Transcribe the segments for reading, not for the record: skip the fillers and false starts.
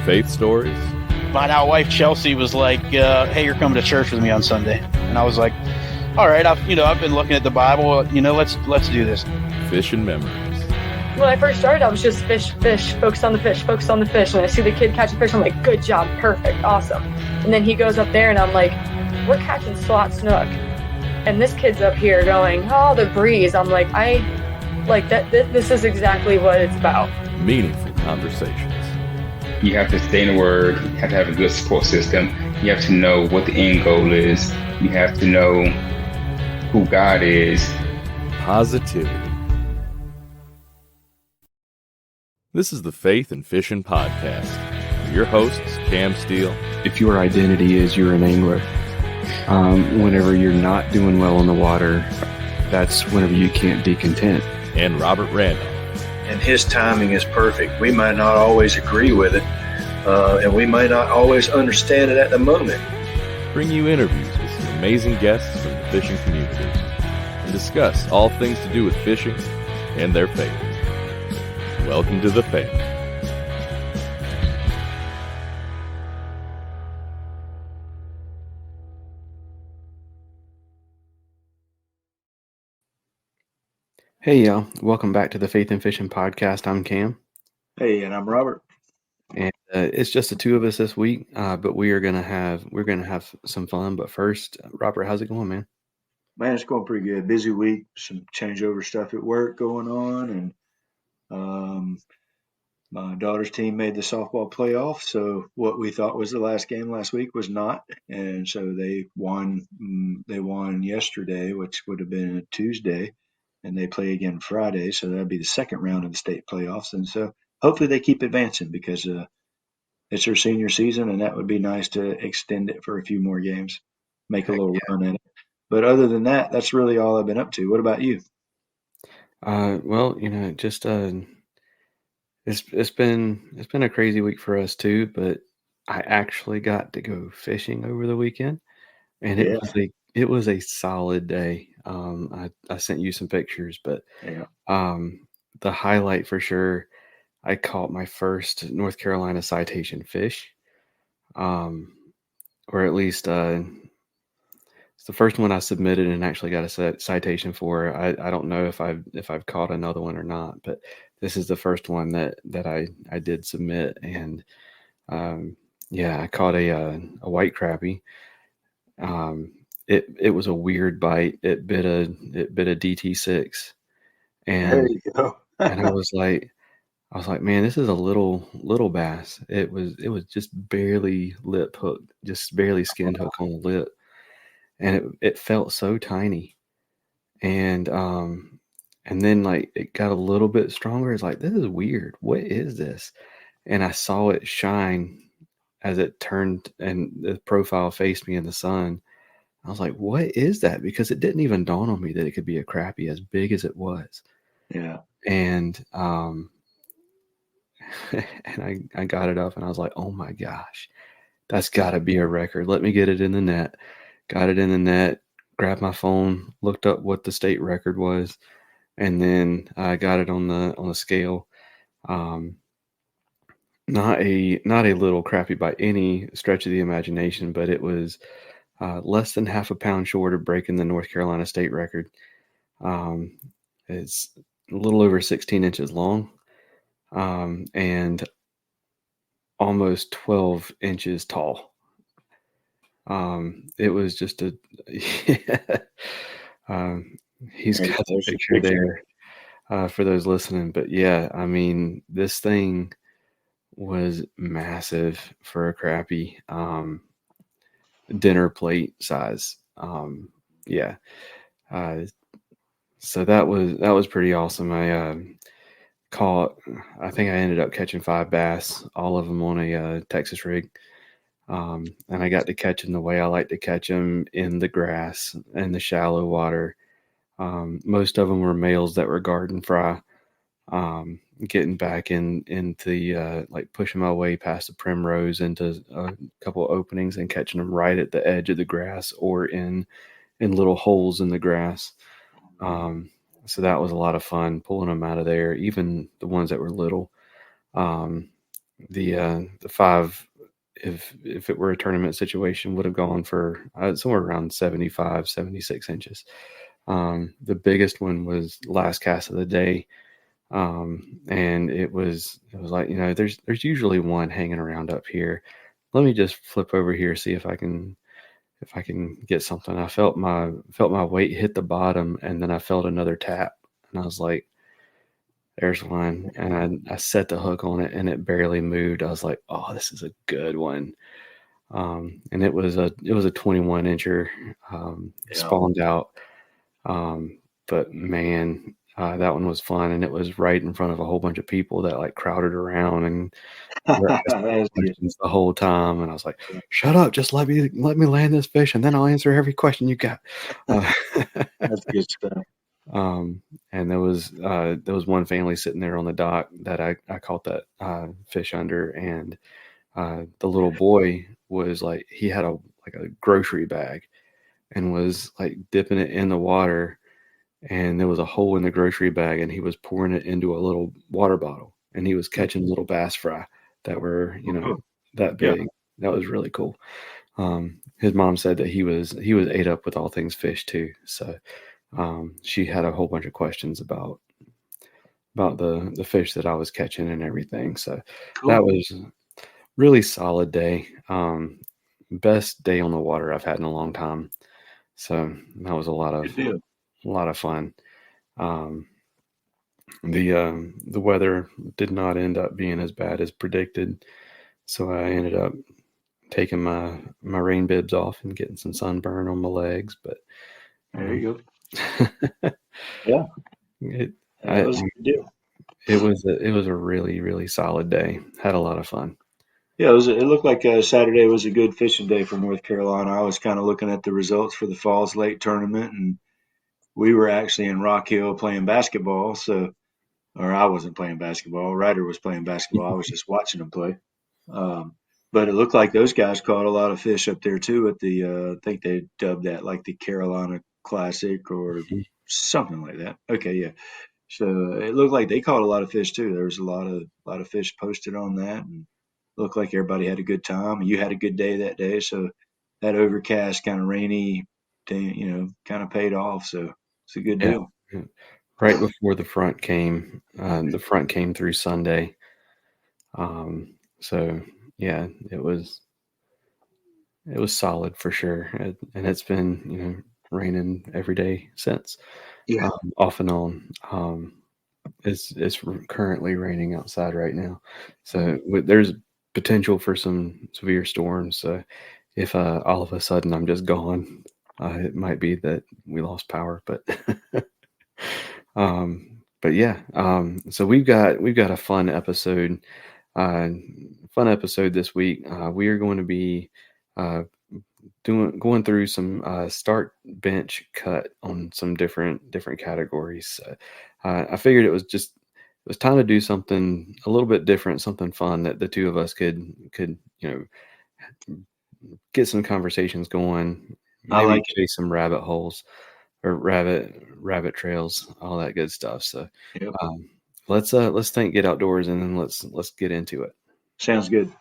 faith stories. My now wife Chelsea was like, "Hey, you're coming to church with me on Sunday," and I was like, "All right, I've been looking at the Bible. Let's do this." Fishing memories. When I first started, I was just fish, focus on the fish. And I see the kid catch a fish. I'm like, good job, perfect, awesome. And then he goes up there, and I'm like, we're catching slot snook, and this kid's up here going, oh, the breeze. I'm like, this is exactly what it's about. Meaningful conversations. You have to stay in the Word. You have to have a good support system. You have to know what the end goal is. You have to know who God is. Positivity. This is the Faith and Fishing Podcast. Your hosts, Cam Steele. If your identity is you're an angler, whenever you're not doing well in the water, that's whenever you can't be content. And Robert Randolph. And his timing is perfect. We might not always agree with it, and we might not always understand it at the moment. Bring you interviews with some amazing guests from the fishing community and discuss all things to do with fishing and their faith. Welcome to the faith. Hey y'all, welcome back to the Faith and Fishing Podcast. I'm Cam. Hey, and I'm Robert. And it's just the two of us this week, but we're gonna have some fun. But first, Robert, how's it going, man? Man, it's going pretty good. Busy week, some changeover stuff at work going on, and my daughter's team made the softball playoff. So what we thought was the last game last week was not, and so they won. They won yesterday, which would have been a Tuesday, and they play again Friday. So that'd be the second round of the state playoffs, and so hopefully they keep advancing because it's their senior season, and that would be nice to extend it for a few more games, make a little run at it. But other than that, that's really all I've been up to. What about you? Well, just it's been a crazy week for us too. But I actually got to go fishing over the weekend, and it was a solid day. I sent you some pictures, but the highlight for sure, I caught my first North Carolina citation fish, or at least it's the first one I submitted and actually got a citation for. I don't know if I've caught another one or not, but this is the first one that I did submit, and I caught a white crappie. It was a weird bite. It bit a DT6, and there you go. and I was like, man, this is a little bass. It was just barely lip hooked, just barely skin hook on the lip, and it felt so tiny, and then like it got a little bit stronger. It's like, this is weird. What is this? And I saw it shine as it turned, and the profile faced me in the sun. I was like, what is that? Because it didn't even dawn on me that it could be a crappie as big as it was. Yeah. And and I got it up, and I was like, oh my gosh, that's got to be a record. Let me get it in the net. Got it in the net, grabbed my phone, looked up what the state record was, and then I got it on the scale. Not a little crappie by any stretch of the imagination, but it was less than half a pound short of breaking the North Carolina state record. It's a little over 16 inches long, and almost 12 inches tall. It was just he's got the picture there for those listening. But yeah, I mean, this thing was massive for a crappie, dinner plate size. So that was pretty awesome. I think I ended up catching 5 bass, all of them on a Texas rig. And I got to catch them the way I like to catch them, in the grass and the shallow water. Most of them were males that were garden fry, getting back into the, like pushing my way past the primrose into a couple openings and catching them right at the edge of the grass or in little holes in the grass. So that was a lot of fun pulling them out of there, even the ones that were little. the 5, if it were a tournament situation, would have gone for somewhere around 75, 76 inches. The biggest one was last cast of the day. And it was like, there's usually one hanging around up here. Let me just flip over here, see if I can get something. I felt my weight hit the bottom, and then I felt another tap, and I was like, there's one. And I set the hook on it, and it barely moved. I was like, oh, this is a good one. And it was a 21 incher, spawned out. But man, that one was fun, and it was right in front of a whole bunch of people that like crowded around and were asking That's good. questions the whole time. And I was like, "Shut up! Just let me land this fish, and then I'll answer every question you got." That's good stuff. And there was one family sitting there on the dock that I caught that fish under, and the little boy was like, he had a grocery bag and was like dipping it in the water, and there was a hole in the grocery bag, and he was pouring it into a little water bottle, and he was catching little bass fry that were that big. Yeah. That was really cool. His mom said that he was ate up with all things fish too. So she had a whole bunch of questions about the fish that I was catching and everything. So Cool. that was really solid day. Best day on the water I've had in a long time. So that was a lot of fun. The weather did not end up being as bad as predicted, so I ended up taking my rain bibs off and getting some sunburn on my legs. But There you go. Yeah, that was a good deal. It was a really, really solid day. Had a lot of fun. Yeah, it looked like Saturday was a good fishing day for North Carolina. I was kind of looking at the results for the Falls Lake tournament, and we were actually in Rock Hill playing basketball. Or I wasn't playing basketball. Ryder was playing basketball. I was just watching them play. But it looked like those guys caught a lot of fish up there too at the I think they dubbed that like the Carolina Classic or something like that. Okay, yeah. So it looked like they caught a lot of fish too. There was a lot of fish posted on that, and looked like everybody had a good time. You had a good day that day, so that overcast, kind of rainy day, kind of paid off. So it's a good Yeah. deal. Right before the front came through Sunday. So yeah, it was solid for sure, and it's been raining every day since. Yeah. Off and on. It's currently raining outside right now, so there's potential for some severe storms. So if all of a sudden I'm just gone, it might be that we lost power. But but yeah, so we've got a fun episode this week. We are going to be going through some start, bench, cut on some different categories. I figured it was time to do something a little bit different, something fun that the two of us could get some conversations going, I maybe like it. chase some rabbit holes or rabbit trails, all that good stuff. So Yep. let's think Get Outdoors, and then let's get into it. Sounds good.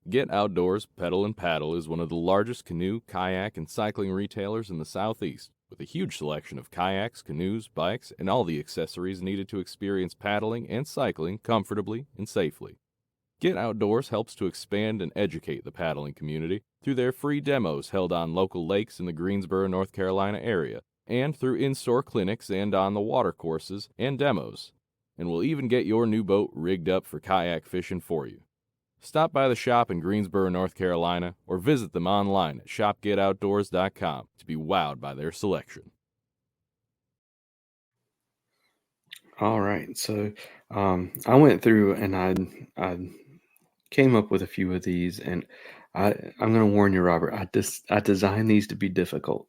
Get Outdoors Pedal and Paddle is one of the largest canoe, kayak, and cycling retailers in the Southeast, with a huge selection of kayaks, canoes, bikes, and all the accessories needed to experience paddling and cycling comfortably and safely. Get Outdoors helps to expand and educate the paddling community through their free demos held on local lakes in the Greensboro, North Carolina area, and through in-store clinics and on the water courses and demos. And will even get your new boat rigged up for kayak fishing for you. Stop by the shop in Greensboro, North Carolina, or visit them online at shopgetoutdoors.com to be wowed by their selection. All right, so I went through and I came up with a few of these, and I'm going to warn you, Robert. I designed these to be difficult.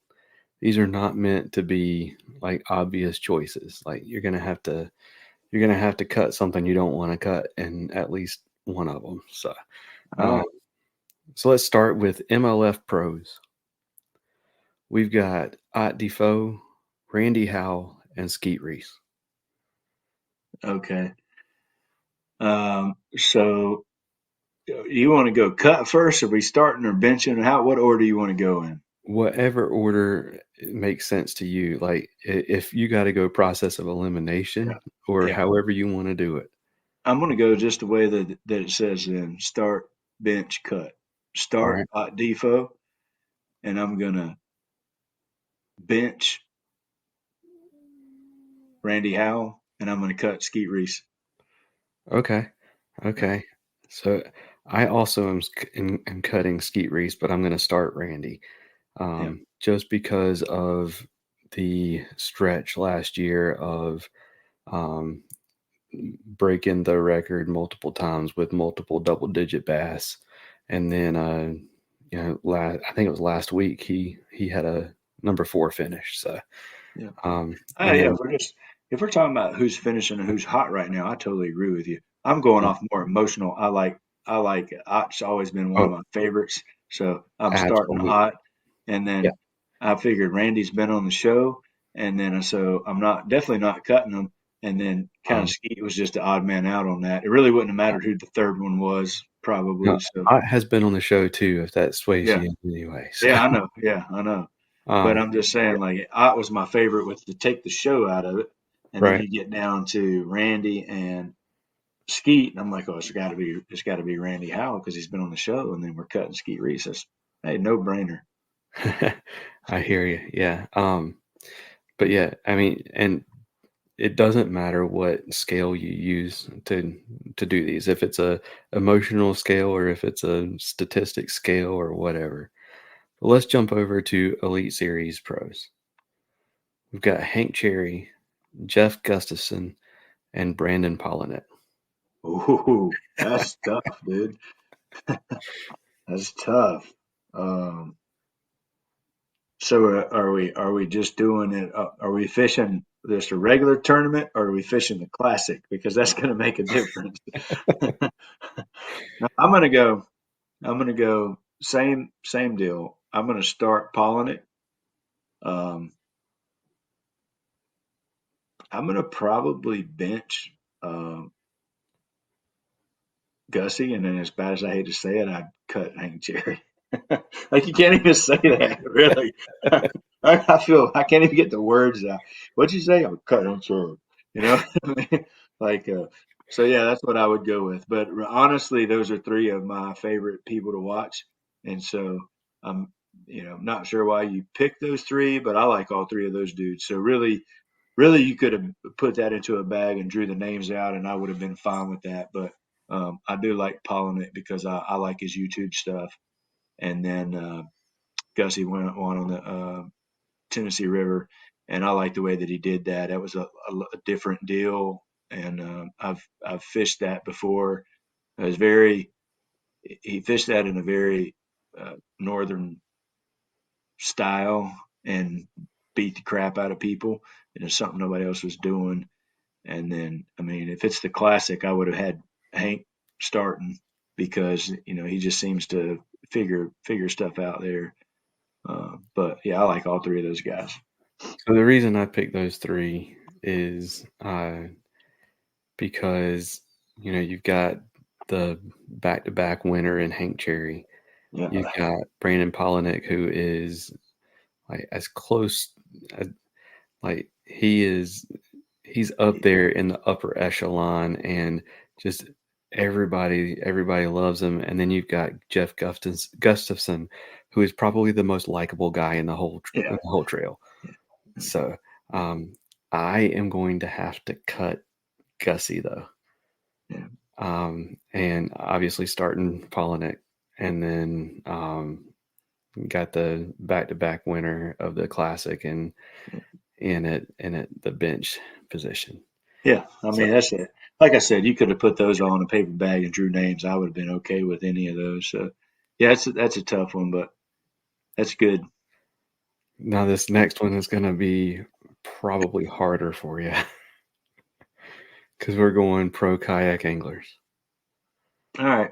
These are not meant to be like obvious choices. Like you're going to have to cut something you don't want to cut in at least one of them. So, so let's start with MLF pros. We've got Ott Defoe, Randy Howell, and Skeet Reese. Okay. So you want to go cut first? Are we starting or benching? What order do you want to go in? Whatever order makes sense to you. Like if you got to go process of elimination or Yeah. however you want to do it. I'm going to go just the way that it says then start, bench, cut. All Start right. Defoe, and I'm going to bench Randy Howell, and I'm going to cut Skeet Reese. Okay. Okay. So I also am cutting Skeet Reese, but I'm going to start Randy. Just because of the stretch last year of um, breaking the record multiple times with multiple double-digit bass, and then I think it was last week he had a number 4 finish. So Yeah. and Yeah. then If we're talking about who's finishing and who's hot right now, I totally agree with you. I'm going off more emotional. I like Ott's always been one of oh, my favorites. So I'm starting absolutely, hot, and yeah. then I figured Randy's been on the show, and then so I'm definitely not cutting him. And then kind of Um, Skeet was just the odd man out on that. It really wouldn't have mattered who the third one was, no, probably. So Ott has been on the show too, if that sways yeah, you anyway. So yeah, I know, yeah, I know. But um, I'm just saying, like, Ott was my favorite with to take the show out of it. And then right. you get down to Randy and Skeet, and I'm like, oh, it's got to be Randy Howell because he's been on the show. And then we're cutting Skeet Reese. Hey, no brainer. I hear you. Yeah. But yeah, I mean, and it doesn't matter what scale you use to do these. If it's a emotional scale or if it's a statistic scale or whatever. But let's jump over to Elite Series pros. We've got Hank Cherry, Jeff Gustafson, and Brandon Pollinet. Ooh, that's tough, dude. That's tough. Um, so are we just doing it? Are we fishing just a regular tournament, or are we fishing the classic? Because that's going to make a difference. No, I'm gonna go same deal. I'm gonna start polling it. Um, I'm gonna probably bench Gussie, and then as bad as I hate to say it, I'd cut Hank Jerry. Like you can't even say that, really. I feel I can't even get the words out. What'd you say? I'm cut Hank Jerry. You know, what I mean? Like so yeah, that's what I would go with. But honestly, those are three of my favorite people to watch, and so I'm not sure why you picked those three, but I like all three of those dudes. So really you could have put that into a bag and drew the names out, and I would have been fine with that. But I do like Pollinate because I like his YouTube stuff. And then Gussie went on the Tennessee River, and I like the way that he did that. That was a different deal, and I've fished that before. It was he fished that in a very northern style and beat the crap out of people. And it's something nobody else was doing. And then, I mean, if it's the classic, I would have had Hank starting because he just seems to figure stuff out there. But yeah, I like all three of those guys. So the reason I picked those three is because you've got the back-to-back winner in Hank Cherry. Yeah, You've got Brandon Polinick, who is like as close, like he's up there in the upper echelon, and just everybody loves him. And then you've got Jeff Gustafson, who is probably the most likable guy in the whole yeah, trail. So I am going to have to cut Gussie though. yeah. And obviously starting Polinick, and then got the back-to-back winner of the classic and in the bench position. Yeah, I So mean that's it. Like I said, you could have put those all in a paper bag and drew names. I would have been okay with any of those. So yeah, that's a tough one, but that's good. now this next one is going to be probably harder for you because we're going pro kayak anglers. All right.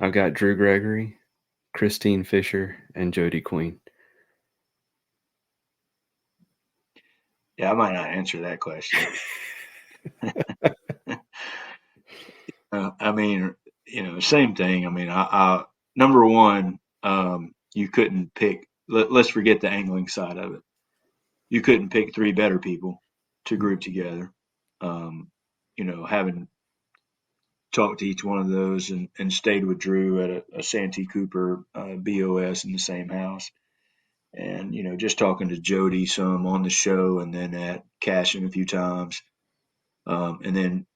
I've got Drew Gregory, Christine Fisher, and Jody Queen. Yeah, I might not answer that question. I mean, same thing. I mean, number one, you couldn't pick. Let's forget the angling side of it. You couldn't pick three better people to group together. Having talked to each one of those and stayed with Drew at a Santee Cooper BOS in the same house. And, just talking to Jody some on the show and then at Cashin a few times. And then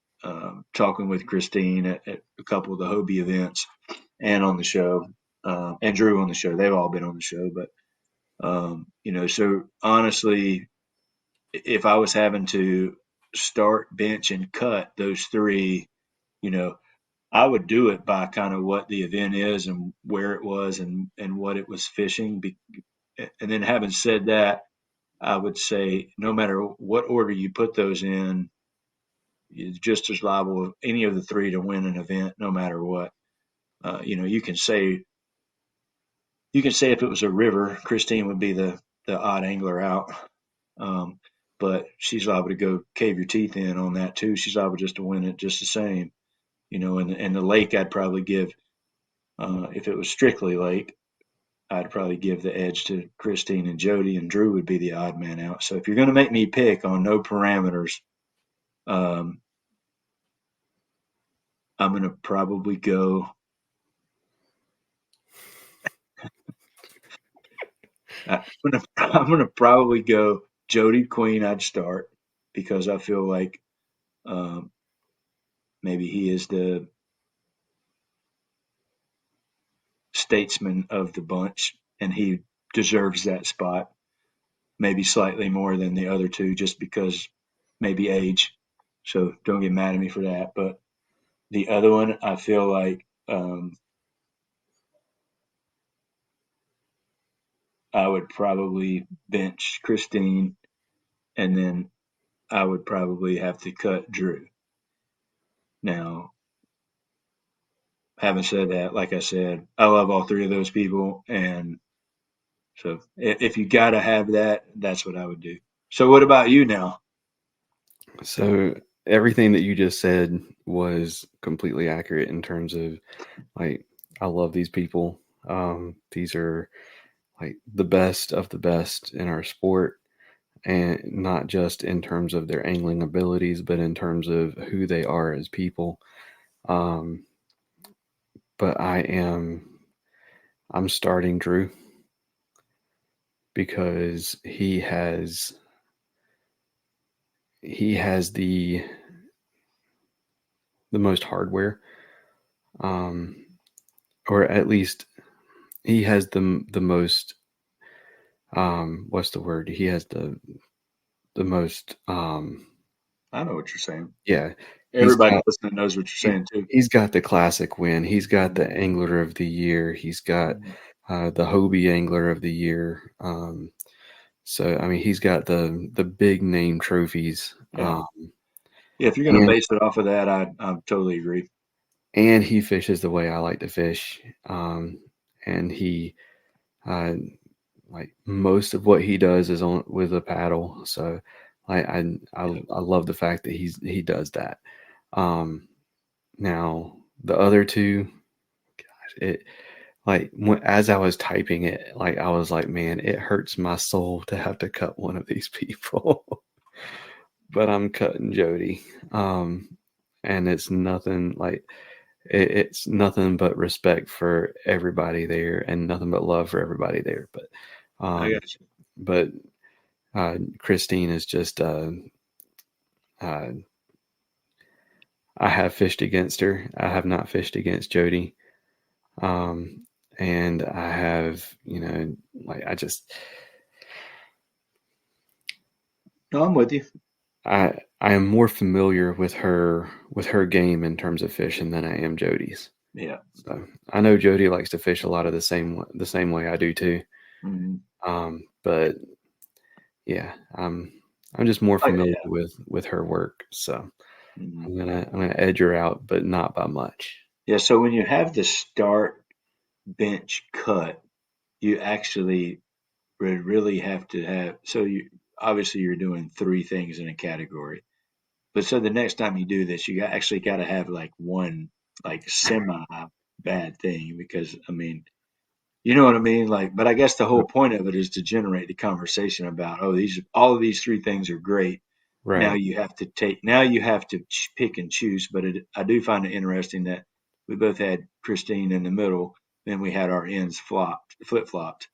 talking with Christine at a couple of the Hobie events and on the show, and Drew on the show. They've all been on the show. But, so honestly, if I was having to start, bench, and cut those three, I would do it by kind of what the event is and where it was and what it was fishing. And then having said that, I would say no matter what order you put those in, you're just as liable as any of the three to win an event, no matter what. You can say if it was a river, Christine would be the odd angler out. But she's liable to go cave your teeth in on that too. She's liable just to win it just the same. And the lake, I'd probably give, if it was strictly lake, I'd probably give the edge to Christine and Jody, and Drew would be the odd man out. So if you're going to make me pick on no parameters, I'm going to probably go. I'm gonna probably go Jody Queen. I'd start because I feel like maybe he is the statesman of the bunch, and he deserves that spot. Maybe slightly more than the other two, just because maybe age. So don't get mad at me for that. But the other one, I feel like I would probably bench Christine, and then I would probably have to cut Drew. Now, having said that, like I said, I love all three of those people, and so if you got to have that, that's what I would do. So, what about you now? So everything that you just said was completely accurate in terms of like I love these people. These are like the best of the best in our sport, and not just in terms of their angling abilities, but in terms of who they are as people. But I'm starting Drew because he has the most hardware, or at least he has the most what's the word? He has the most I know what you're saying. yeah. Everybody listening knows what you're saying too. He's got the classic win. He's got the Angler of the Year. He's got the Hobie Angler of the Year. So I mean, he's got the big name trophies. Yeah, if you're going to base it off of that, I totally agree. And he fishes the way I like to fish. And he like most of what he does is on with a paddle. So I love the fact that he does that. Now the other two, gosh, it like as I was typing it, like I was like, man, it hurts my soul to have to cut one of these people. But I'm cutting Jody. And it's nothing like it's nothing but respect for everybody there and nothing but love for everybody there. But I got you. But Christine is just I have fished against her. I have not fished against Jody. And I have, like I just No, I'm with you. I am more familiar with her game in terms of fishing than I am Jody's. Yeah. So I know Jody likes to fish a lot of the same way I do too. Mm-hmm. But yeah, I'm just more familiar with her work. So I'm gonna edge her out, but not by much. Yeah. So when you have the start, bench, cut, you actually really have to have. So you obviously you're doing three things in a category. But so the next time you do this, you actually got to have like one like semi bad thing because I mean, you know what I mean? Like, but I guess the whole point of it is to generate the conversation about, oh, all of these three things are great. Now Right. you have to pick and choose. But I do find it interesting that we both had Christine in the middle, then we had our ends flip flopped.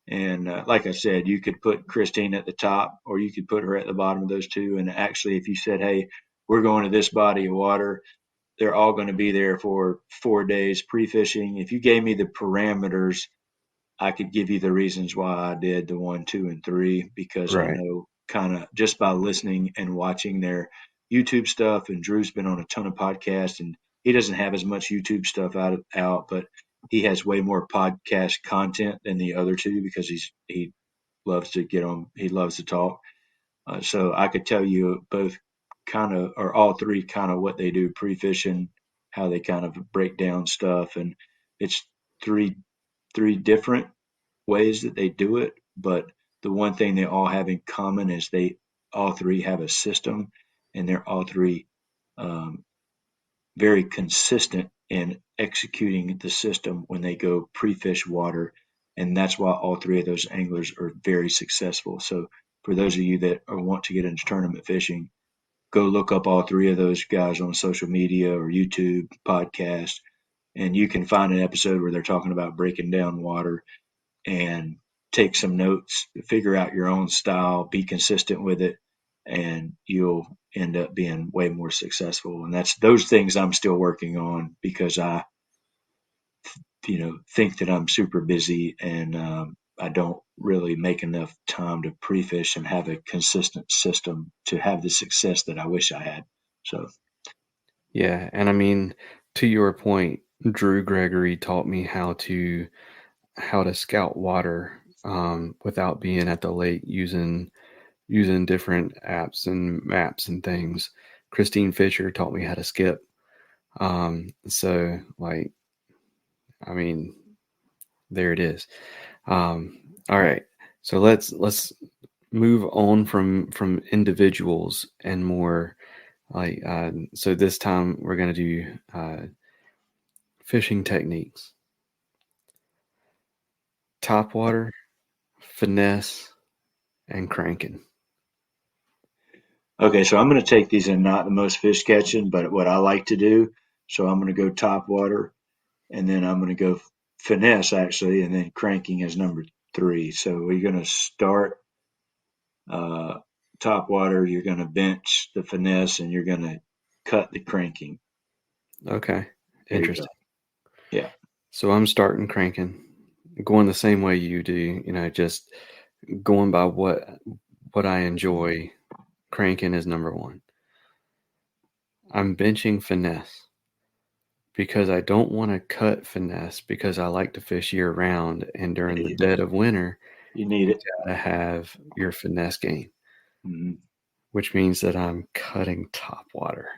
And like I said, you could put Christine at the top, or you could put her at the bottom of those two. And actually, if you said, "Hey, we're going to this body of water," they're all going to be there for 4 days pre-fishing. If you gave me the parameters, I could give you the reasons why I did the 1, 2, and 3 because I Right. know kind of just by listening and watching their YouTube stuff. And Drew's been on a ton of podcasts, and he doesn't have as much YouTube stuff out, but he has way more podcast content than the other two because he loves to get on. He loves to talk. So I could tell you both kind of, or all three kind of what they do pre-fishing, how they kind of break down stuff, and it's three three different ways that they do it, but the one thing they all have in common is they all three have a system, and they're all three um, very consistent in executing the system when they go pre-fish water, and that's why all three of those anglers are very successful. So for those of you that want to get into tournament fishing, go look up all three of those guys on social media or YouTube podcast, and you can find an episode where they're talking about breaking down water and take some notes, figure out your own style, be consistent with it, and you'll end up being way more successful. And that's those things I'm still working on because I, think that I'm super busy and I don't really make enough time to pre-fish and have a consistent system to have the success that I wish I had. So Yeah. And I mean, to your point, Drew Gregory taught me how to scout water without being at the lake using different apps and maps and things. Christine Fisher taught me how to skip. So like, I mean, there it is. All right. So let's move on from individuals and more like so this time we're going to do fishing techniques. Topwater, finesse, and cranking. okay, so I'm going to take these in not the most fish catching, but what I like to do. So I'm going to go top water, and then I'm going to go finesse actually, and then cranking is number 3. So we're going to start uh, top water. You're going to bench the finesse, and you're going to cut the cranking. Okay. There you go. Interesting. Yeah. So I'm starting cranking, going the same way you do, just going by what I enjoy. Cranking is number 1. I'm benching finesse because I don't want to cut finesse because I like to fish year round, and during the dead of winter, You need you it. gotta have your finesse game, Mhm. which means that I'm cutting top water,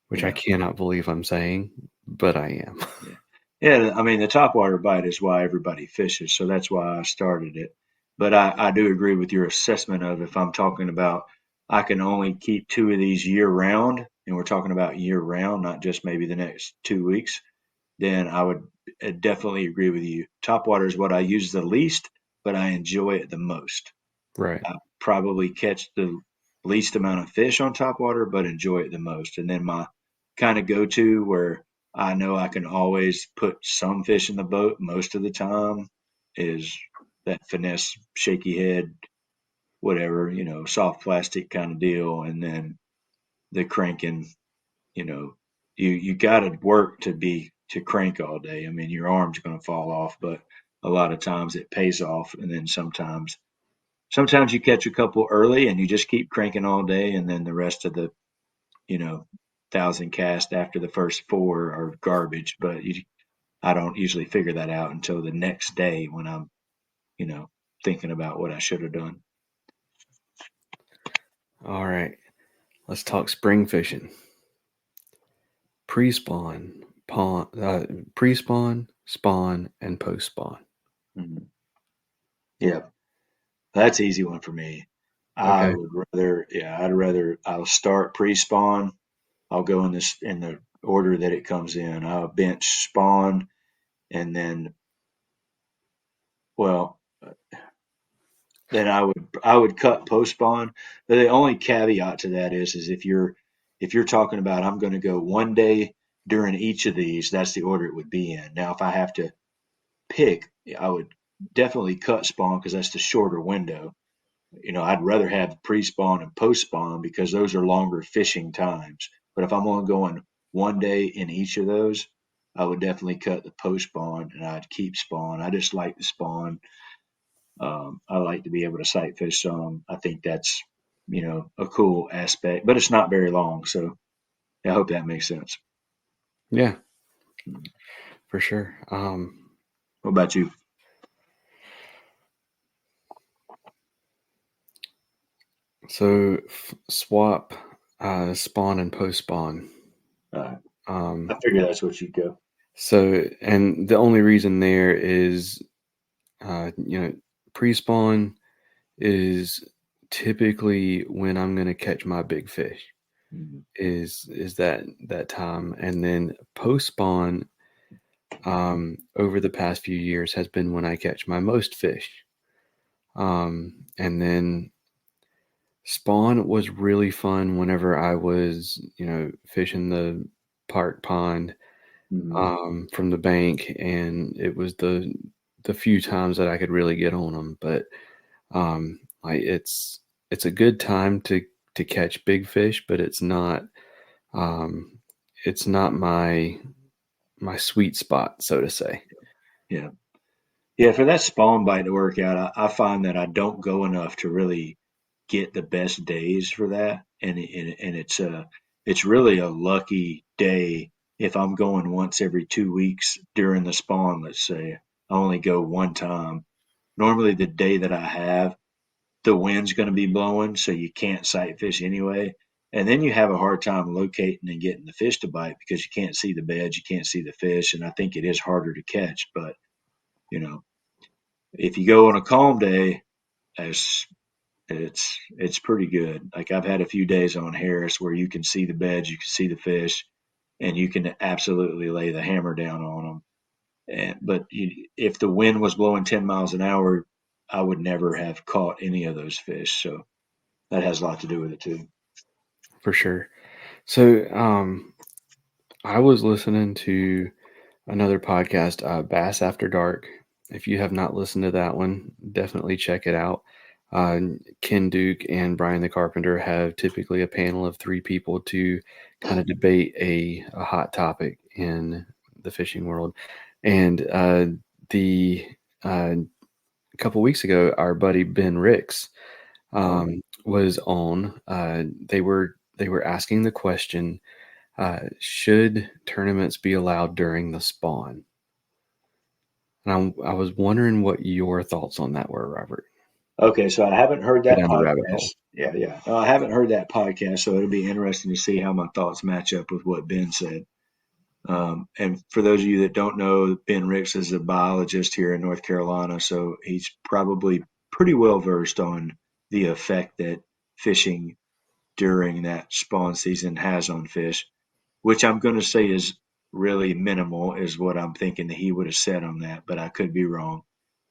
which I Yeah. cannot believe I'm saying, but I am. Yeah. Yeah. I mean, the top water bite is why everybody fishes. So that's why I started it. But I do agree with your assessment of if I'm talking about I can only keep 2 of these year round, and we're talking about year round, not just maybe the next 2 weeks, then I would definitely agree with you. Top water is what I use the least, but I enjoy it the most. Right. I probably catch the least amount of fish on top water, but enjoy it the most. And then my kind of go to where I know I can always put some fish in the boat most of the time is that finesse, shaky head, whatever, soft plastic kind of deal. And then the cranking, you know, you got to work to crank all day. I mean, your arm's going to fall off, but a lot of times it pays off. And then sometimes you catch a couple early and you just keep cranking all day, and then the rest of the, you know, 1,000 cast after the first 4 are garbage. But I don't usually figure that out until the next day when I'm, thinking about what I should have done. All right. Let's talk spring fishing. Pre-spawn, pre-spawn, spawn, and post-spawn. Mhm. Yeah, that's an easy one for me. I Okay. would I'll start pre-spawn. I'll go in the order that it comes in. I'll bench spawn, and then, well, then I would cut post spawn. The only caveat to that is if you're talking about I'm going to go one day during each of these, that's the order it would be in. Now, if I have to pick, I would definitely cut spawn because that's the shorter window. I'd rather have pre-spawn and post-spawn because those are longer fishing times. But if I'm only going one day in each of those, I would definitely cut the post-spawn and I'd keep spawn. I just like the spawn. I like to be able to sight fish some. I think that's, a cool aspect, but it's not very long. So I hope that makes sense. Yeah, for sure. What about you? So swap spawn and post spawn. I figure that's what you'd go. So, and the only reason there is, pre-spawn is typically when I'm going to catch my big fish. Mhm. Is that time, and then post spawn, over the past few years has been when I catch my most fish. And then spawn was really fun whenever I was, fishing the park pond Mhm. from the bank, and it was the few times that I could really get on them. But like it's a good time to catch big fish, but um, it's not my sweet spot, so to say. Yeah. Yeah. For that spawn bite to work out, I find that I don't go enough to really get the best days for that, and it's really a lucky day if I'm going once every 2 weeks during the spawn. Let's say I only go one time. Normally, the day that I have, the wind's going to be blowing, so you can't sight fish anyway. And then you have a hard time locating and getting the fish to bite because you can't see the beds, you can't see the fish, and I think it is harder to catch. But you know, if you go on a calm day, it's it's pretty good. Like I've had a few days on Harris where you can see the beds, you can see the fish, and you can absolutely lay the hammer down on them. But if the wind was blowing 10 miles an hour, I would never have caught any of those fish. So that has a lot to do with it too. For sure. So I was listening to another podcast, Bass After Dark. If you have not listened to that one, definitely check it out. Ken Duke and Brian the Carpenter have typically a panel of three people to kind of debate a hot topic in the fishing world. And the a couple weeks ago, our buddy Ben Ricks was on. They were asking the question: should tournaments be allowed during the spawn? And I was wondering what your thoughts on that were, Robert. Okay, so I haven't heard Go that down the rabbit hole. podcast. Yeah, yeah. No, I haven't heard that podcast, so it'll be interesting to see how my thoughts match up with what Ben said. And for those of you that don't know, Ben Ricks is a biologist here in North Carolina, so he's probably pretty well versed on the effect that fishing during that spawn season has on fish, which I'm going to say is really minimal, is what I'm thinking that he would have said on that, but I could be wrong.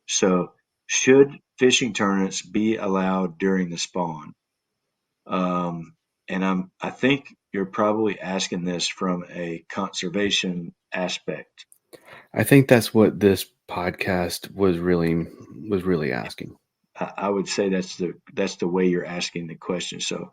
So, should fishing tournaments be allowed during the spawn? And I think you're probably asking this from a conservation aspect. I think that's what this podcast was really asking. I would say that's the way you're asking the question. So,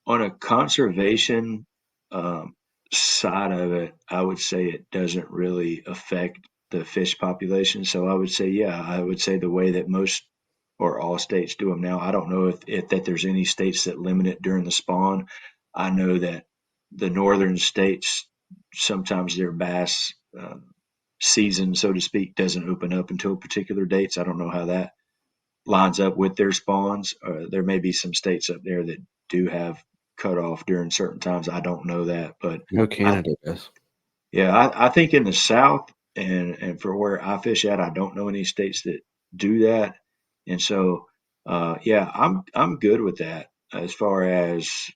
on a conservation um, side of it, I would say it doesn't really affect the fish population. So I would say, yeah, I would say the way that most or all states do them now. I don't know if that there's any states that limit it during the spawn. I know that the northern states, sometimes their bass season, so to speak, doesn't open up until particular dates. I don't know how that lines up with their spawns. There may be some states up there that do have cutoff during certain times. I don't know that, but No, I, Canada does. yeah, I think in the South and for where I fish at, I don't know any states that do that, and so Yeah, I'm good with that as far as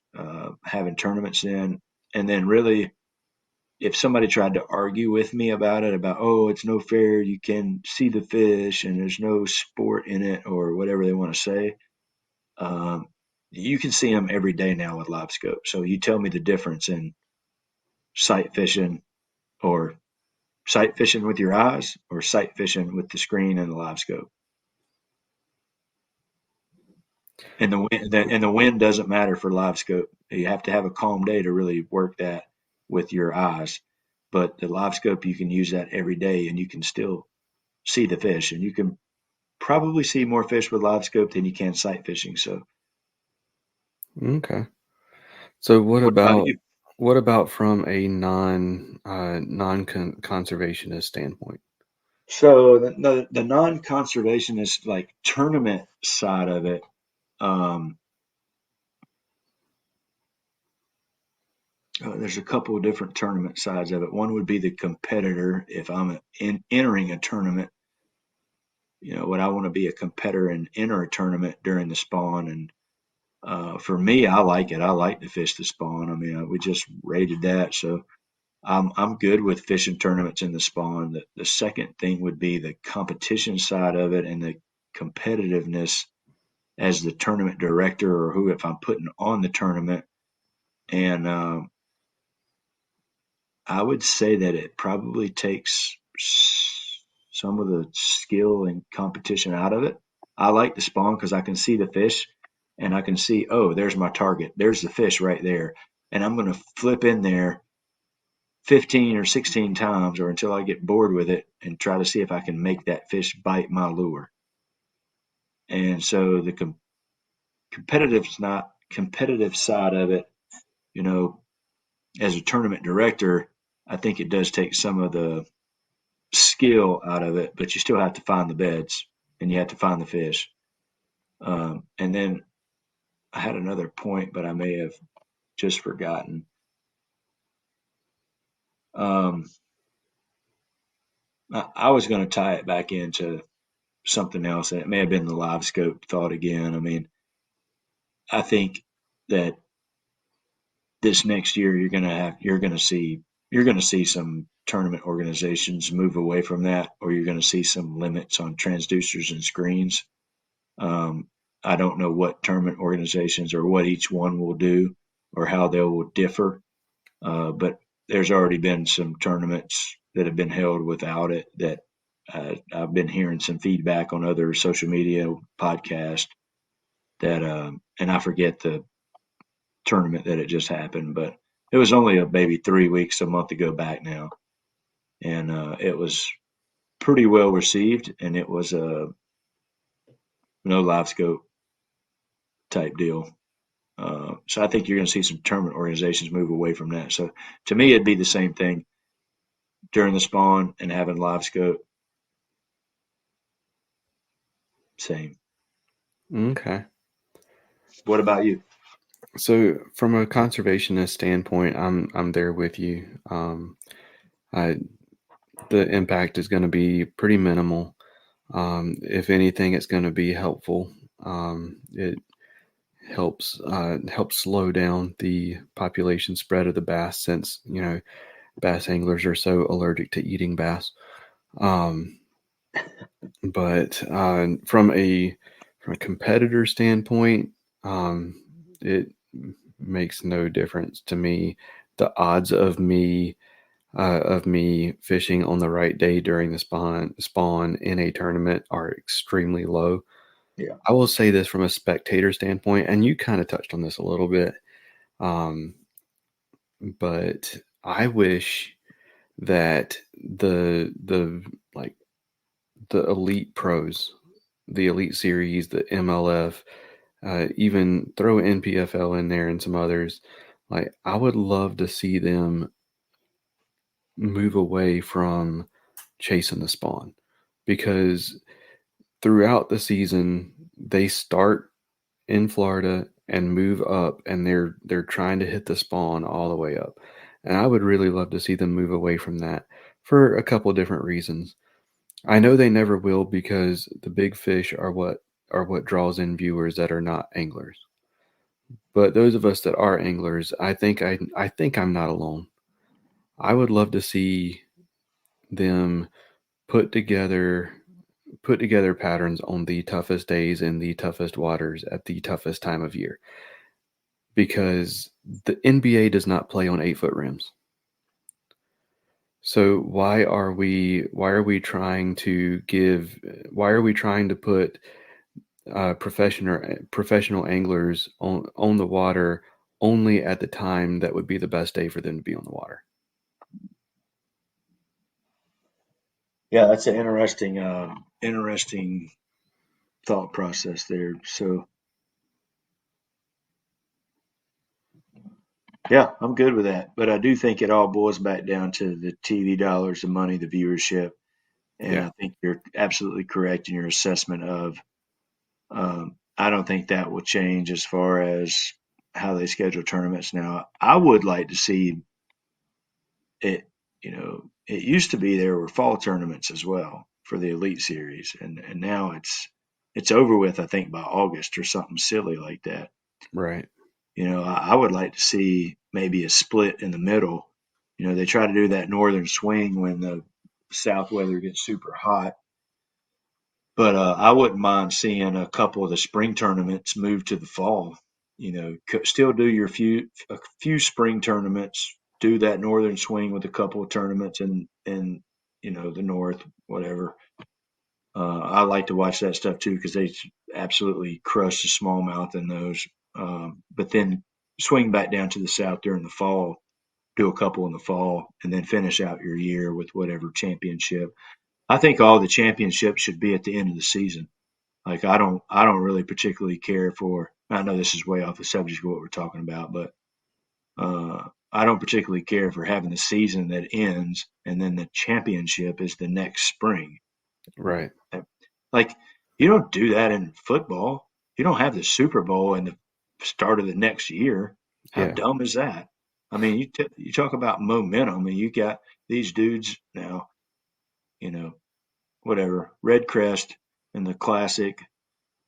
having tournaments in, and then really, if somebody tried to argue with me about it, about oh, it's no fair, you can see the fish and there's no sport in it, or whatever they want to say, um, you can see them every day now with live scope. So you tell me the difference in sight fishing or sight fishing with your eyes or sight fishing with the screen and the live scope. And the wind doesn't matter for live scope. You have to have a calm day to really work that with your eyes. But the live scope, you can use that every day, and you can still see the fish. And you can probably see more fish with live scope than you can sight fishing. So, Okay. So what about you? what about from a non conservationist standpoint? So the non-conservationist like tournament side of it, um, there's a couple of different tournament sides of it. One would be the competitor. If I'm entering a tournament, would I want to be a competitor and enter a tournament during the spawn? And for me, I like it. I like to fish the spawn. I mean, we just rated that, so I'm good with fishing tournaments in the spawn. The second thing would be the competition side of it and the competitiveness as the tournament director, or who if I'm putting on the tournament. And I would say that it probably takes some of the skill and competition out of it. I like the spawn because I can see the fish and I can see, oh, there's my target. There's the fish right there. And I'm going to flip in there 15 or 16 times or until I get bored with it and try to see if I can make that fish bite my lure. And so the competitive side of it, you know, as a tournament director, I think it does take some of the skill out of it, but you still have to find the beds and you have to find the fish. And then I had another point, but I may have just forgotten. Um, I was going to tie it back into something else, and it may have been the live scope thought again. I mean, I think that this next year you're going to see some tournament organizations move away from that, or you're going to see some limits on transducers and screens. Um, I don't know what tournament organizations or what each one will do or how they will differ, but there's already been some tournaments that have been held without it that I've been hearing some feedback on other social media podcasts that, and I forget the tournament that it just happened, but it was only maybe 3 weeks, a month ago back now, and it was pretty well received, and it was a no live scope type deal. So I think you're going to see some tournament organizations move away from that. So to me, it'd be the same thing during the spawn and having live scope. Same. Okay. What about you? So from a conservationist standpoint, I'm there with you. I the impact is going to be pretty minimal. If anything, it's going to be helpful. It helps slow down the population spread of the bass, since bass anglers are so allergic to eating bass. But from a competitor standpoint, it makes no difference to me. The odds of me fishing on the right day during the spawn in a tournament are extremely low. Yeah. I will say this from a spectator standpoint, and you kind of touched on this a little bit, but I wish that the elite pros, the elite series, the MLF, even throw NPFL in there and some others, like I would love to see them move away from chasing the spawn, because throughout the season they start in Florida and move up, and they're trying to hit the spawn all the way up. And I would really love to see them move away from that for a couple of different reasons. I know they never will, because the big fish are what what draws in viewers that are not anglers. But those of us that are anglers, I think I'm not alone. I would love to see them put together patterns on the toughest days in the toughest waters at the toughest time of year, because the NBA does not play on 8-foot rims. So why are we trying to put professional anglers on the water only at the time that would be the best day for them to be on the water? Yeah, that's an interesting thought process there. So, yeah, I'm good with that. But I do think it all boils back down to the TV dollars, the money, the viewership. And Yeah. I think you're absolutely correct in your assessment of, I don't think that will change as far as how they schedule tournaments now. I would like to see it, it used to be there were fall tournaments as well for the Elite Series, and now it's over with. I think by August or something silly like that. Right. I would like to see maybe a split in the middle. They try to do that northern swing when the south weather gets super hot. But I wouldn't mind seeing a couple of the spring tournaments move to the fall. Still do a few spring tournaments, do that northern swing with a couple of tournaments in the north, whatever. I like to watch that stuff too because they absolutely crush the smallmouth in those. But then swing back down to the south during the fall, do a couple in the fall, and then finish out your year with whatever championship. I think all the championships should be at the end of the season. Like I don't really particularly care for. I know this is way off the subject of what we're talking about, but I don't particularly care for having the season that ends and then the championship is the next spring. Right. Like you don't do that in football. You don't have the Super Bowl in the start of the next year. How Yeah. dumb is that? I mean, you talk about momentum, and you got these dudes now. Whatever Red Crest and the Classic,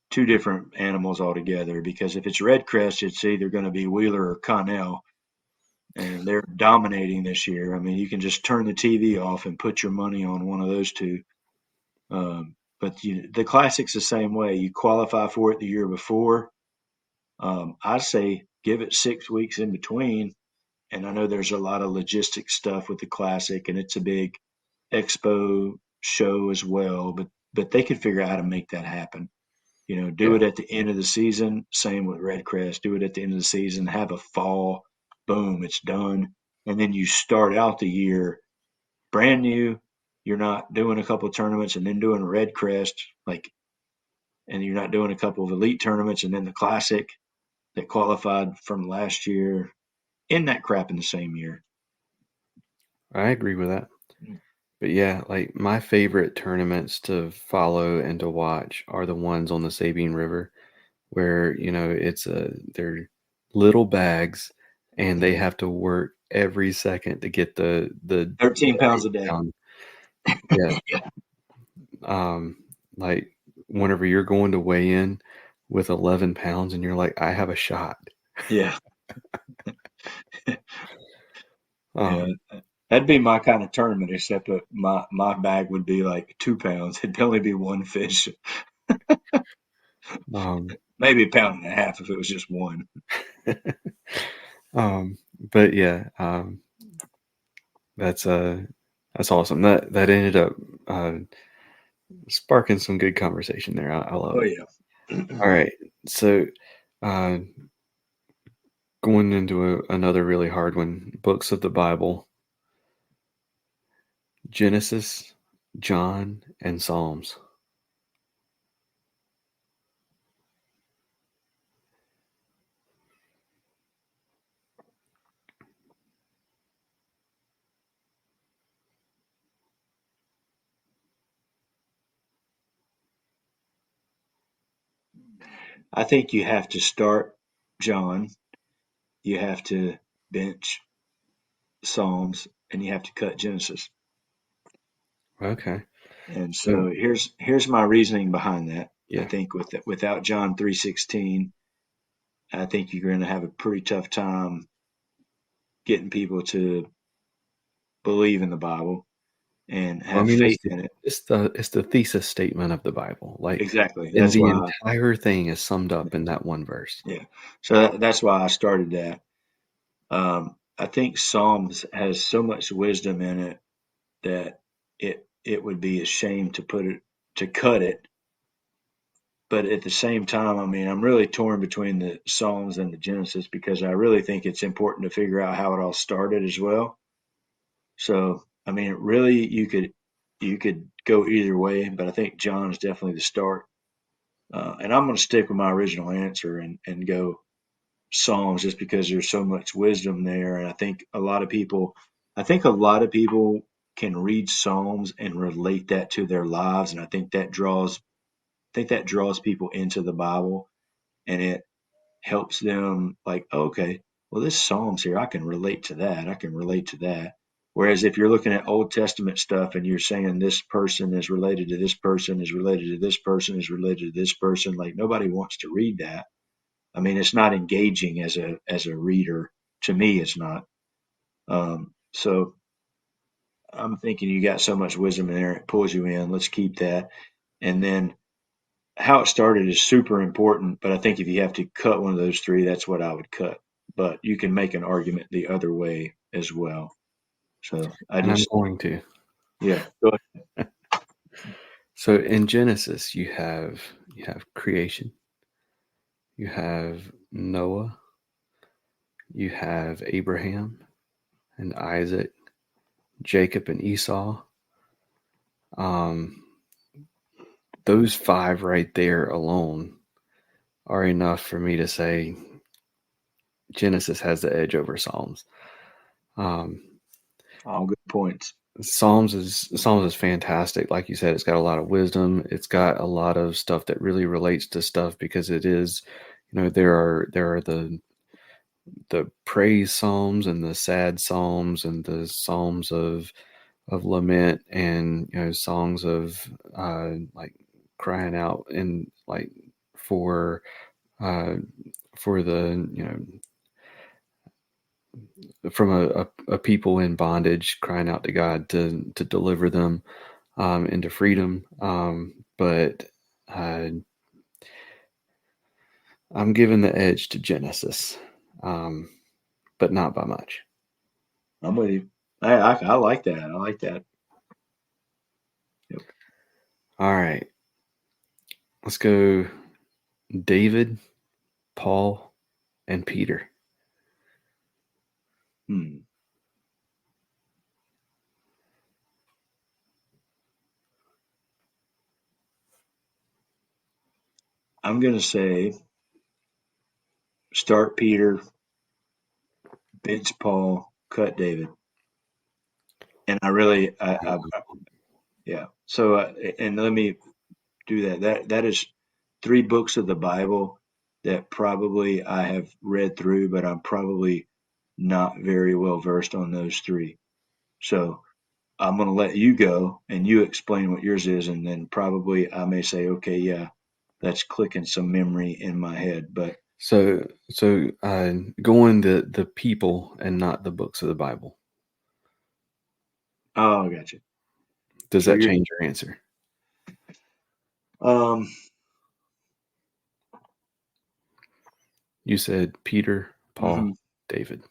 two different animals altogether. Because if it's Red Crest, it's either going to be Wheeler or Connell, and they're dominating this year. I mean, you can just turn the TV off and put your money on one of those two. But the Classic's the same way. You qualify for it the year before. I say give it 6 weeks in between. And I know there's a lot of logistic stuff with the Classic, and it's a big expo show as well. But they could figure out how to make that happen. Do Yeah. it at the end of the season. Same with Red Crest. Do it at the end of the season. Have a fall. Boom, it's done. And then you start out the year brand new. You're not doing a couple of tournaments and then doing Red Crest, and you're not doing a couple of elite tournaments and then the Classic that qualified from last year. In that crap in the same year. I agree with that. But yeah, like my favorite tournaments to follow and to watch are the ones on the Sabine River, where they're little bags and they have to work every second to get the 13 pounds a day. pound. Yeah. Like whenever you're going to weigh in with 11 pounds and you're like, I have a shot. Yeah. Um, Yeah. That'd be my kind of tournament, except that my bag would be like 2 pounds. It'd only be one fish. Maybe a pound and a half if it was just one. But yeah, that's awesome. That ended up sparking some good conversation there. I love it. Yeah. All right, so going into another really hard one: books of the Bible, Genesis, John, and Psalms. I think you have to start John, you have to bench Psalms, and you have to cut Genesis. Okay. And so here's my reasoning behind that. I think without John 3:16, I think you're going to have a pretty tough time getting people to believe in the Bible and Well, I have mean, faith in it. it's the thesis statement of the Bible. Like, Exactly. and That's the why. entire thing is summed up in that one verse. Yeah. So that's why I started that. I think Psalms has so much wisdom in it that it would be a shame to cut it. But at the same time, I mean, I'm really torn between the Psalms and the Genesis because I really think it's important to figure out how it all started as well. So, I mean, really, you could go either way, but I think John is definitely the start. And I'm going to stick with my original answer and go Psalms just because there's so much wisdom there. And I think a lot of people can read Psalms and relate that to their lives. And I think that draws people into the Bible, and it helps them like, oh, okay, well, this Psalms here, I can relate to that. I can relate to that. Whereas if you're looking at Old Testament stuff and you're saying this person is related to this person, is related to this person, is related to this person, like nobody wants to read that. I mean, it's not engaging as a reader. To me, it's not. So I'm thinking you got so much wisdom in there, it pulls you in. Let's keep that. And then how it started is super important, but I think if you have to cut one of those three, that's what I would cut. But you can make an argument the other way as well. So And I'm going to. yeah, go ahead. So in Genesis, you have creation, you have Noah, you have Abraham and Isaac, Jacob and Esau. Those five right there alone are enough for me to say Genesis has the edge over Psalms. All good points. Psalms is fantastic. Like you said, it's got a lot of wisdom. It's got a lot of stuff that really relates to stuff because it is, there are the praise psalms and the sad psalms and the psalms of lament and songs of like crying out and like for the from a people in bondage crying out to God to deliver them into freedom. But I'm giving the edge to Genesis, but not by much. I'm with you. I like that. I like that. Yep. All right. Let's go David, Paul, and Peter. I'm going to say start Peter, bench Paul, cut David. And yeah. So, and let me do that. That is 3 books of the Bible that probably I have read through, but I'm probably not very well versed on those 3. So I'm going to let you go and you explain what yours is. And then probably I may say, okay, yeah, that's clicking some memory in my head. But so going the people and not the books of the Bible. Oh, I got you. Does that change your answer? You said Peter, Paul, David.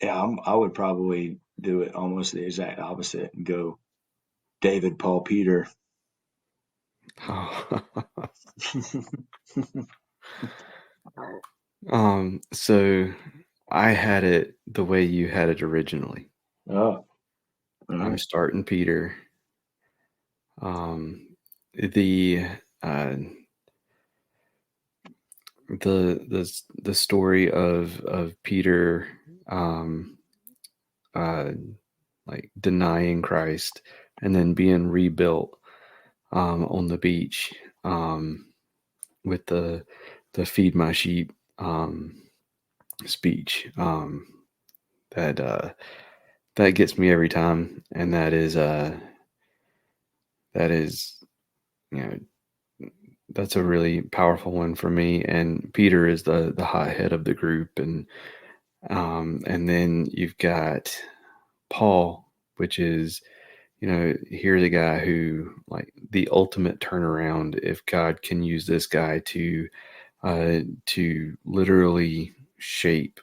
Yeah, I would probably do it almost the exact opposite and go David, Paul, Peter. So I had it the way you had it originally. Oh, I'm starting Peter. The story of Peter like denying Christ and then being rebuilt on the beach with the feed my sheep speech that gets me every time, and that is you know that's a really powerful one for me. And Peter is the hothead of the group, and then you've got Paul, which is, here's a guy who, like, the ultimate turnaround. If God can use this guy to literally shape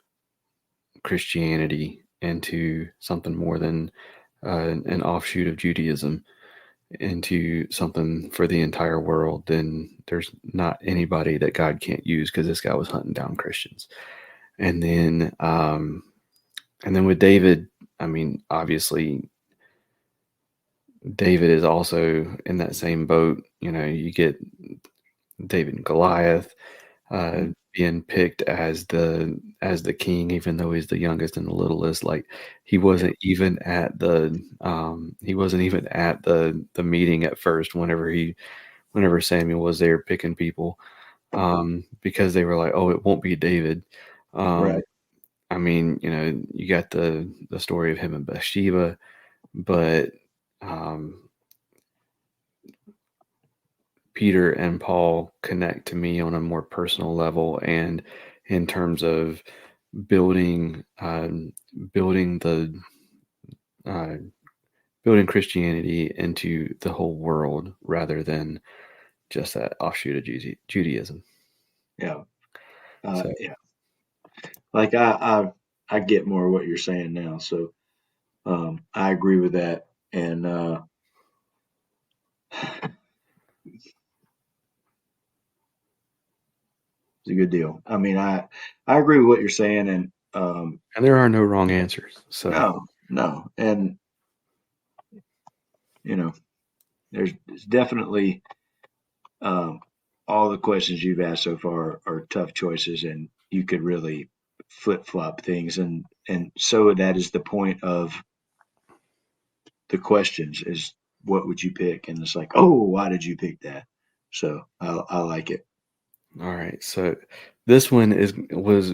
Christianity into something more than an offshoot of Judaism, into something for the entire world, then there's not anybody that God can't use, because this guy was hunting down Christians. And then with David, I mean, obviously David is also in that same boat. You get David and Goliath being picked as the king, even though he's the youngest and the littlest. Like, he wasn't even at the meeting at first, whenever Samuel was there picking people, because they were like, oh, it won't be David. Right. I mean, you got the story of him and Bathsheba, but Peter and Paul connect to me on a more personal level, and in terms of building Christianity into the whole world, rather than just that offshoot of Judaism. Yeah. So, Yeah. Like, I get more of what you're saying now. So, I agree with that. And, it's a good deal. I mean, I agree with what you're saying. And, and there are no wrong answers. So no. And, there's definitely, all the questions you've asked so far are tough choices, and you could really flip flop things. And so that is the point of the questions, is what would you pick? And it's like, oh, why did you pick that? So I like it. all right. So this one was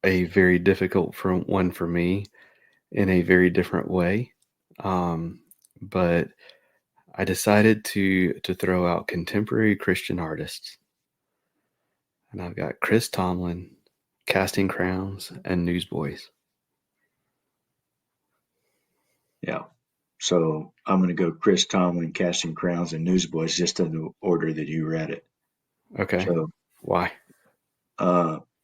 a very difficult one for me, in a very different way. But I decided to throw out contemporary Christian artists. And I've got Chris Tomlin, Casting Crowns, and Newsboys. Yeah. So I'm going to go Chris Tomlin, Casting Crowns, and Newsboys, just in the order that you read it. Okay. So Why?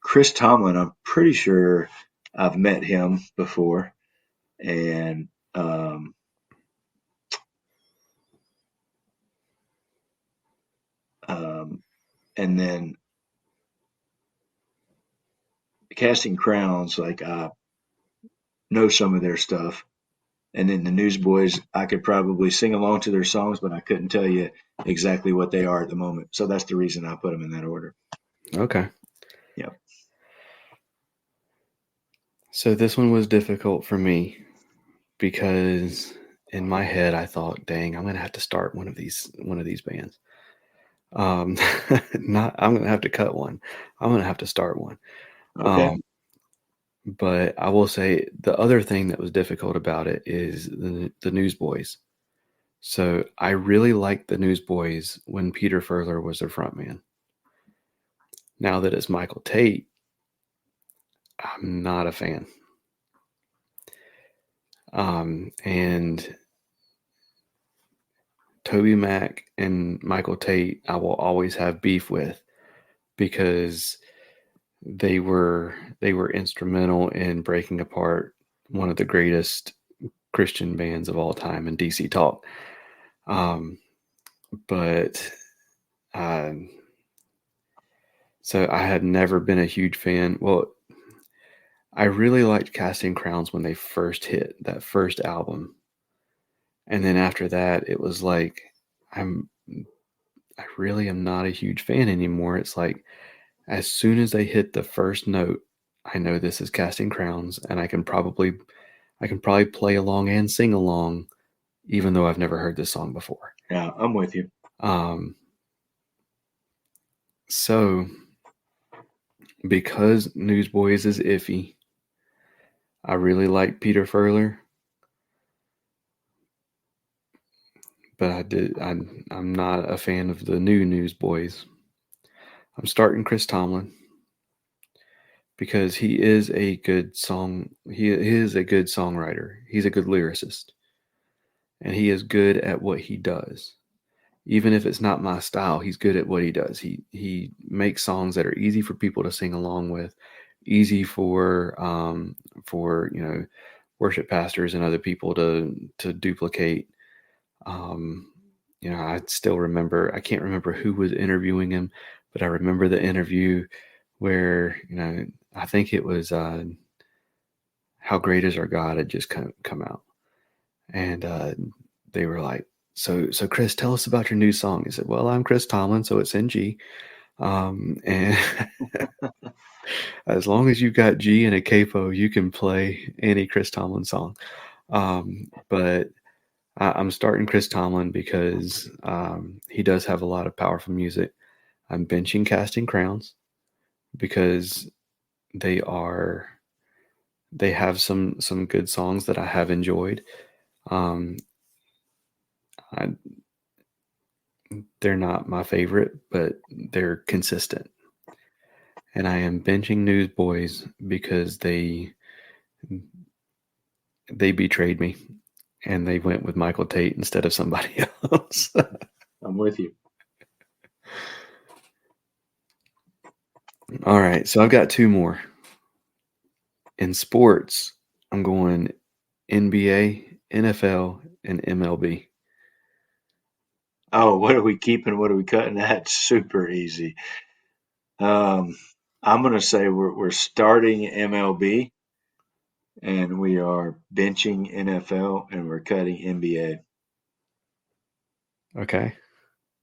Chris Tomlin, I'm pretty sure I've met him before. And and then Casting Crowns, like, I know some of their stuff. And then the Newsboys, I could probably sing along to their songs, but I couldn't tell you exactly what they are at the moment. So that's the reason I put them in that order. Okay. Yeah. So this one was difficult for me, because in my head I thought, dang, I'm going to have to start one of these bands. I'm going to have to cut one. I'm going to have to start one. Okay. But I will say the other thing that was difficult about it is the Newsboys. So I really liked the Newsboys when Peter Furler was their frontman. Now that it's Michael Tate, I'm not a fan. And Toby Mac and Michael Tate, I will always have beef with, because they were instrumental in breaking apart one of the greatest Christian bands of all time in DC Talk. But so I had never been a huge fan. Well, I really liked Casting Crowns when they first hit that first album. And then after that, it was like, I really am not a huge fan anymore. It's like, as soon as they hit the first note, I know this is Casting Crowns, and I can probably play along and sing along, even though I've never heard this song before. Yeah, I'm with you. So, because Newsboys is iffy, I really like Peter Furler, but I'm not a fan of the new Newsboys. I'm starting Chris Tomlin because he is a good songwriter. He's a good lyricist, and he is good at what he does. Even if it's not my style, he's good at what he does. He makes songs that are easy for people to sing along with, easy for worship pastors and other people to duplicate. I still remember. I can't remember who was interviewing him, but I remember the interview where I think it was "How Great Is Our God" had just come out, and they were like, So Chris, tell us about your new song. He said, well, I'm Chris Tomlin, so it's in G. And as long as you've got G and a capo, you can play any Chris Tomlin song. But I'm starting Chris Tomlin because he does have a lot of powerful music. I'm benching Casting Crowns because they have some good songs that I have enjoyed. They're not my favorite, but they're consistent. And I am benching Newsboys because they betrayed me and they went with Michael Tate instead of somebody else. I'm with you. All right, so I've got two more. In sports, I'm going NBA, NFL, and MLB. Oh, what are we keeping? What are we cutting? That's super easy. I'm going to say we're starting MLB, and we are benching NFL, and we're cutting NBA. Okay.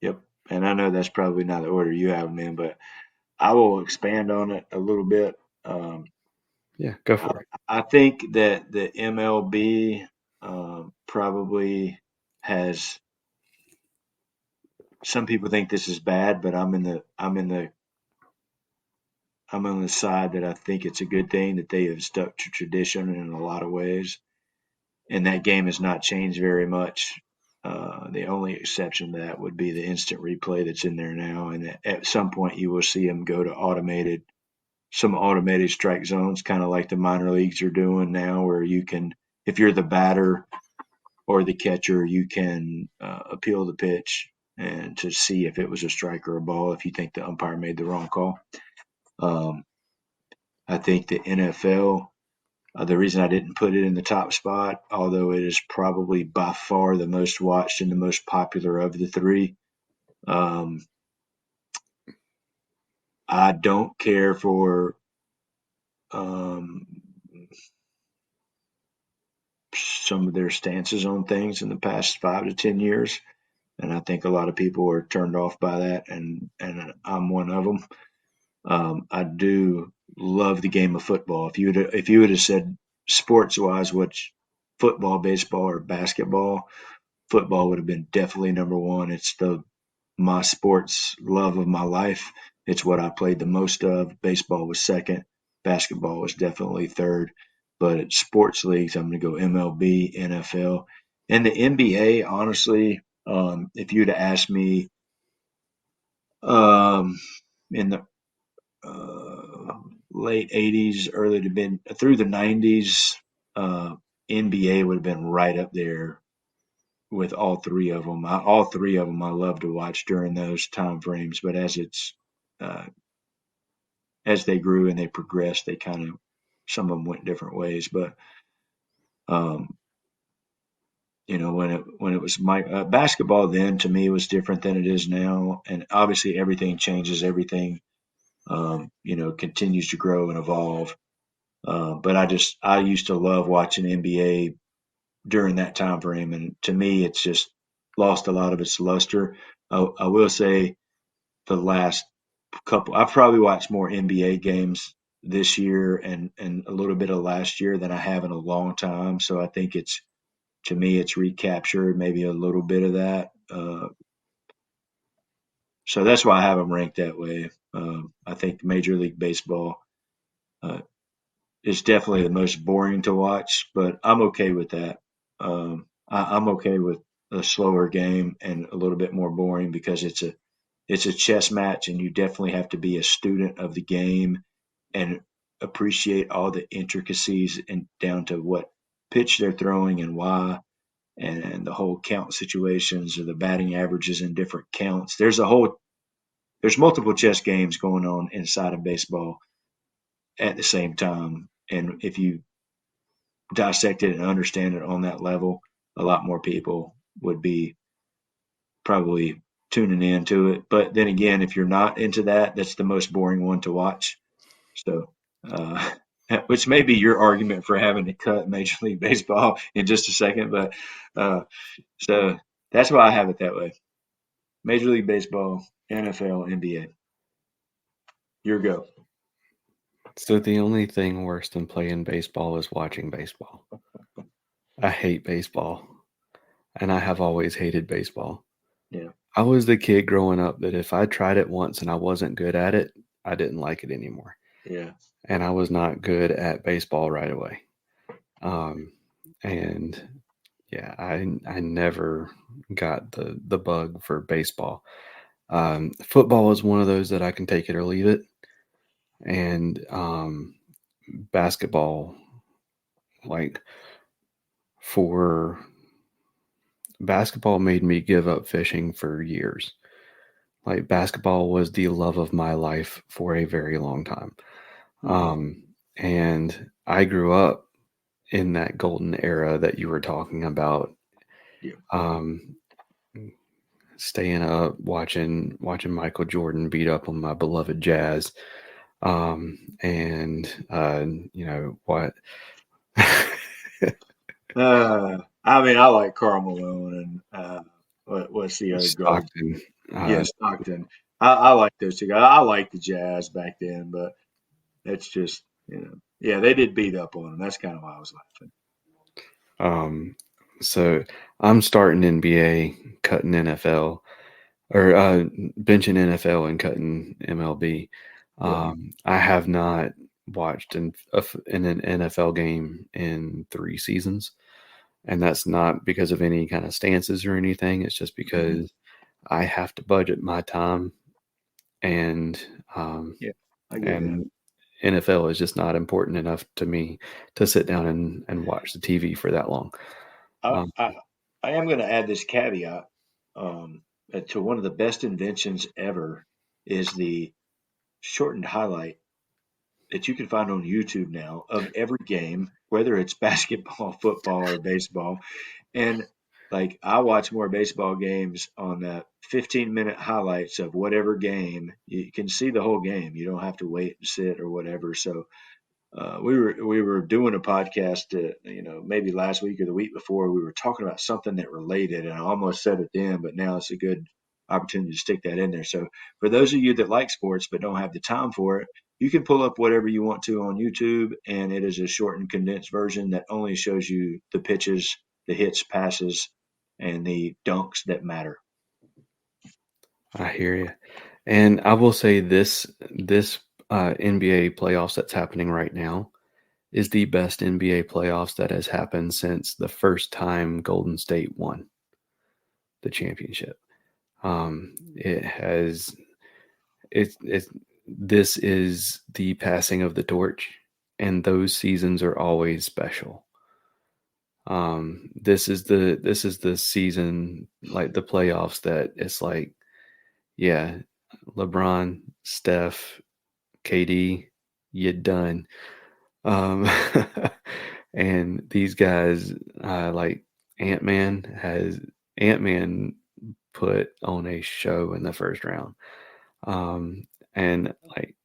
Yep. And I know that's probably not the order you have them in, but I will expand on it a little bit. Yeah, go for it. I think that the MLB probably has. Some people think this is bad, but I'm on the side that I think it's a good thing that they have stuck to tradition in a lot of ways, and that game has not changed very much. The only exception to that would be the instant replay that's in there now, and at some point you will see them go to some automated strike zones, kind of like the minor leagues are doing now, where you can, if you're the batter or the catcher, you can appeal the pitch and to see if it was a strike or a ball if you think the umpire made the wrong call. I think the NFL, the reason I didn't put it in the top spot, although it is probably by far the most watched and the most popular of the three, I don't care for some of their stances on things in the past 5 to 10 years. And I think a lot of people are turned off by that, and I'm one of them. I do love the game of football. If you would have said sports wise, which football, baseball, or basketball, football would have been definitely number one. It's my sports love of my life. It's what I played the most of. Baseball was second. Basketball was definitely third. But at sports leagues, I'm going to go MLB, NFL, and the NBA. Honestly, if you'd have asked me in the late '80s, early to mid through the '90s, NBA would have been right up there with all three of them. All three of them I love to watch during those time frames. But uh, as they grew and they progressed, they kind of some of them went different ways. But um, when it was my basketball, then to me was different than it is now, and obviously everything changes. Everything continues to grow and evolve. But I used to love watching NBA during that time frame, and to me, it's just lost a lot of its luster. I will say the last couple, I've probably watched more NBA games this year and a little bit of last year than I have in a long time. So I think to me, it's recaptured maybe a little bit of that. So that's why I have them ranked that way. I think Major League Baseball is definitely the most boring to watch, but I'm okay with that. I'm okay with a slower game and a little bit more boring because it's a chess match, and you definitely have to be a student of the game and appreciate all the intricacies and down to what pitch they're throwing and why, and the whole count situations or the batting averages in different counts. There's multiple chess games going on inside of baseball at the same time, and if you dissect it and understand it on that level, a lot more people would be probably tuning into it. But then again, if you're not into that, that's the most boring one to watch. So, uh, which may be your argument for having to cut Major League Baseball in just a second. But so that's why I have it that way. Major League Baseball, NFL, NBA. Your go. So the only thing worse than playing baseball is watching baseball. I hate baseball, and I have always hated baseball. Yeah. I was the kid growing up that if I tried it once and I wasn't good at it, I didn't like it anymore. Yeah. And I was not good at baseball right away. And yeah, I never got the bug for baseball. Football is one of those that I can take it or leave it. And basketball, like for basketball made me give up fishing for years. Like basketball was the love of my life for a very long time. And I grew up in that golden era that you were talking about. Yeah. Staying up, watching Michael Jordan beat up on my beloved Jazz. And you know what? I mean, I like Karl Malone and what's the other guard? Stockton. Yeah, Stockton. I like those two guys. I like the Jazz back then, but it's just, yeah, they did beat up on them. That's kind of why I was laughing. So I'm starting NBA, cutting NFL, or benching NFL and cutting MLB. I have not watched in an NFL game in 3 seasons, and that's not because of any kind of stances or anything. It's just because I have to budget my time, and I get and NFL is just not important enough to me to sit down and watch the TV for that long. that. I am going to add this caveat to one of the best inventions ever is the shortened highlight that you can find on YouTube now of every game, whether it's basketball, football, or baseball. And like I watch more baseball games on the 15-minute highlights of whatever game. You can see the whole game. You don't have to wait and sit or whatever. So we were doing a podcast, maybe last week or the week before. We were talking about something that related, and I almost said it then, but now it's a good opportunity to stick that in there. So for those of you that like sports but don't have the time for it, you can pull up whatever you want to on YouTube, and it is a shortened, condensed version that only shows you the pitches, the hits, passes, and the dunks that matter. I hear you, and I will say this NBA playoffs that's happening right now is the best NBA playoffs that has happened since the first time Golden State won the championship. This is the passing of the torch, and those seasons are always special. This is the season, like the playoffs, that it's like, yeah, LeBron, Steph, KD, you done. And these guys, like Ant-Man put on a show in the first round. And like,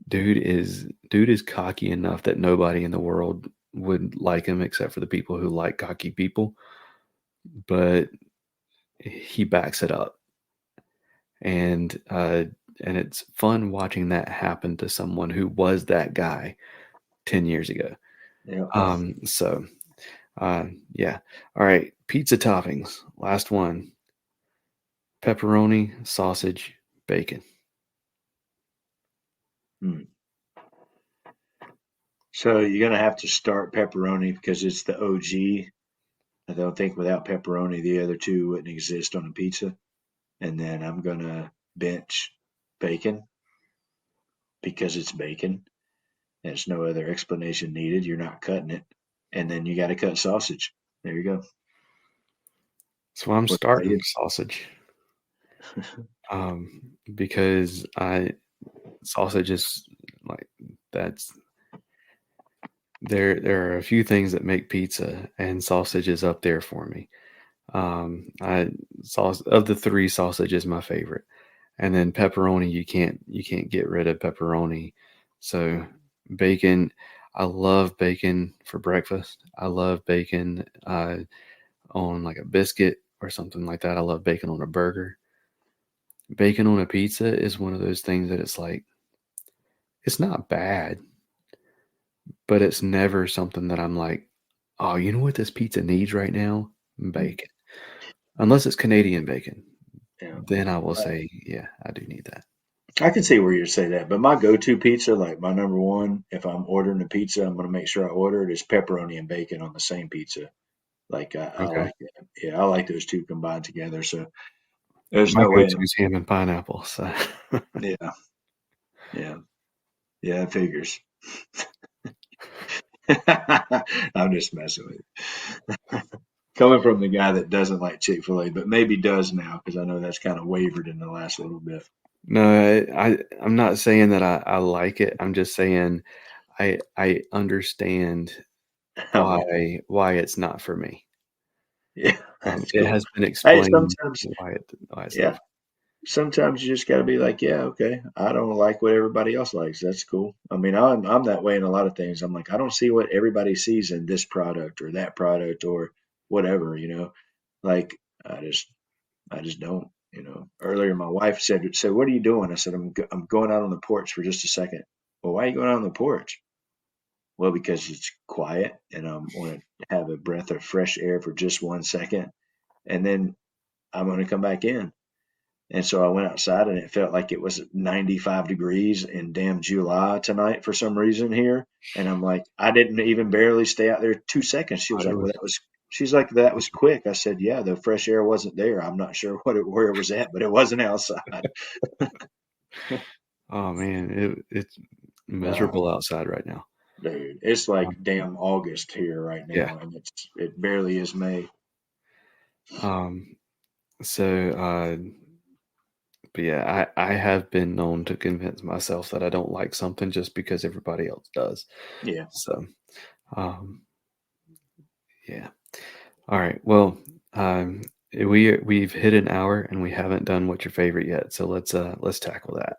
dude is cocky enough that nobody in the world would like him except for the people who like cocky people. But he backs it up, and it's fun watching that happen to someone who was that guy 10 years ago. Yeah. Yeah. All right. Pizza toppings. Last one. Pepperoni, sausage, bacon. So you're gonna have to start pepperoni because it's the OG. I don't think without pepperoni the other two wouldn't exist on a pizza. And then I'm gonna bench bacon because it's bacon. There's no other explanation needed. You're not cutting it. And then you got to cut sausage. There you go. So I'm What about starting you? sausage. Because sausage is like that's there are a few things that make pizza, and sausage is up there for me. Sauce of the three, sausage is my favorite, and then pepperoni. You can't get rid of pepperoni. So bacon, I love bacon for breakfast. I love bacon on like a biscuit or something like that. I love bacon on a burger. Bacon on a pizza is one of those things that it's like, it's not bad, but it's never something that I'm like, oh, you know what this pizza needs right now? Bacon. Unless it's Canadian bacon. Yeah. Then I will say, yeah, I do need that. I can see where you say that, but my go-to pizza, like my number one, if I'm ordering a pizza, I'm going to make sure I order it is pepperoni and bacon on the same pizza. Like I Okay. like that. Yeah, I like those two combined together. So there's My no way. go-to is ham and pineapple. So Yeah, yeah, yeah. It figures. I'm just messing with you. Coming from the guy that doesn't like Chick-fil-A, but maybe does now because I know that's kind of wavered in the last little bit. no, I'm not saying that I like it. I'm just saying I understand I'm with you. why it's not for me. Yeah, that's It cool. has been Hey, explained sometimes, why it's not. yeah, sometimes you just got to be like, yeah, okay, I don't like what everybody else likes. That's cool. I mean, I'm that way in a lot of things. I'm like, I don't see what everybody sees in this product or that product or whatever, Like, I just don't. Earlier my wife said, "What are you doing?" I said, I'm going out on the porch for just a second." Well, why are you going out on the porch? Well, because it's quiet and I want to have a breath of fresh air for just 1 second, and then I'm going to come back in. And so I went outside and it felt like it was 95 degrees in damn July tonight for some reason here. And I'm like, I didn't even barely stay out there 2 seconds. She was But it like, well, was, she's like, that was quick. I said, yeah, the fresh air wasn't there. I'm not sure where it was at, but it wasn't outside. oh man, it's Oh, miserable outside right now. dude, it's like damn August here right Yeah. now. And it barely is May. Um. So, but yeah, I have been known to convince myself that I don't like something just because everybody else does. Yeah. So, um, yeah. All right. Well, we've hit an hour and we haven't done what's your favorite yet. So let's tackle that.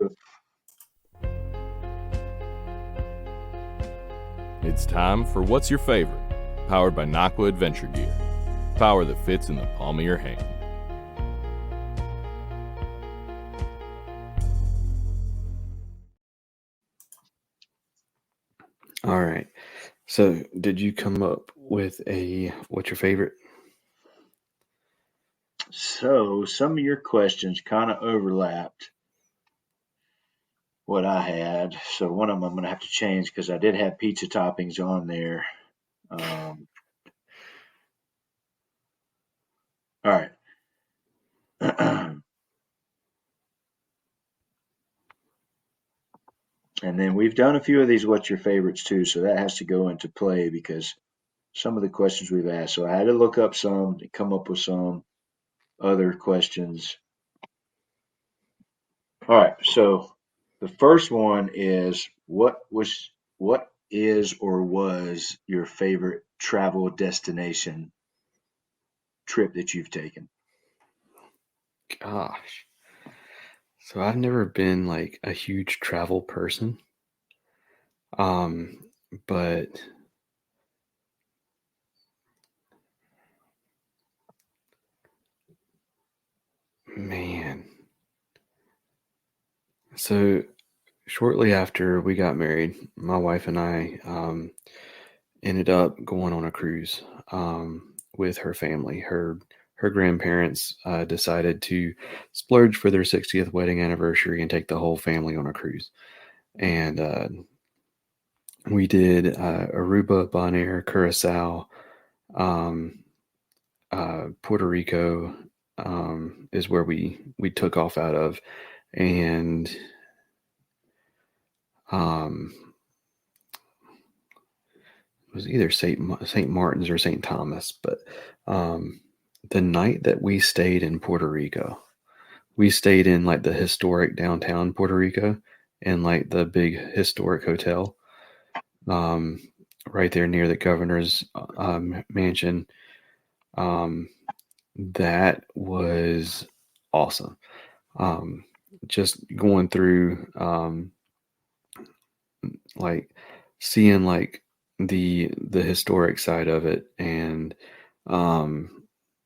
It's time for What's Your Favorite, powered by Nakwa Adventure Gear. Power that fits in the palm of your hand. All right. So, did you come up with what's your favorite? So some of your questions kind of overlapped what I had. So one of them I'm going to have to change because I did have pizza toppings on there. All right. And then we've done a few of these what's your favorites too, so that has to go into play because some of the questions we've asked. So I had to look up some to come up with some other questions. All right. So the first one is what is or was your favorite travel destination trip that you've taken? Gosh. So I've never been like a huge travel person. But man. So shortly after we got married, my wife and I ended up going on a cruise with her family. Her her grandparents decided to splurge for their 60th wedding anniversary and take the whole family on a cruise. And we did Aruba, Bonaire, Curacao, Puerto Rico is where we took off out of, and it was either St. Martin's or St. Thomas. But the night that we stayed in Puerto Rico, we stayed in like the historic downtown Puerto Rico and like the big historic hotel right there near the governor's mansion. That was awesome. Just going through like seeing like the historic side of it, and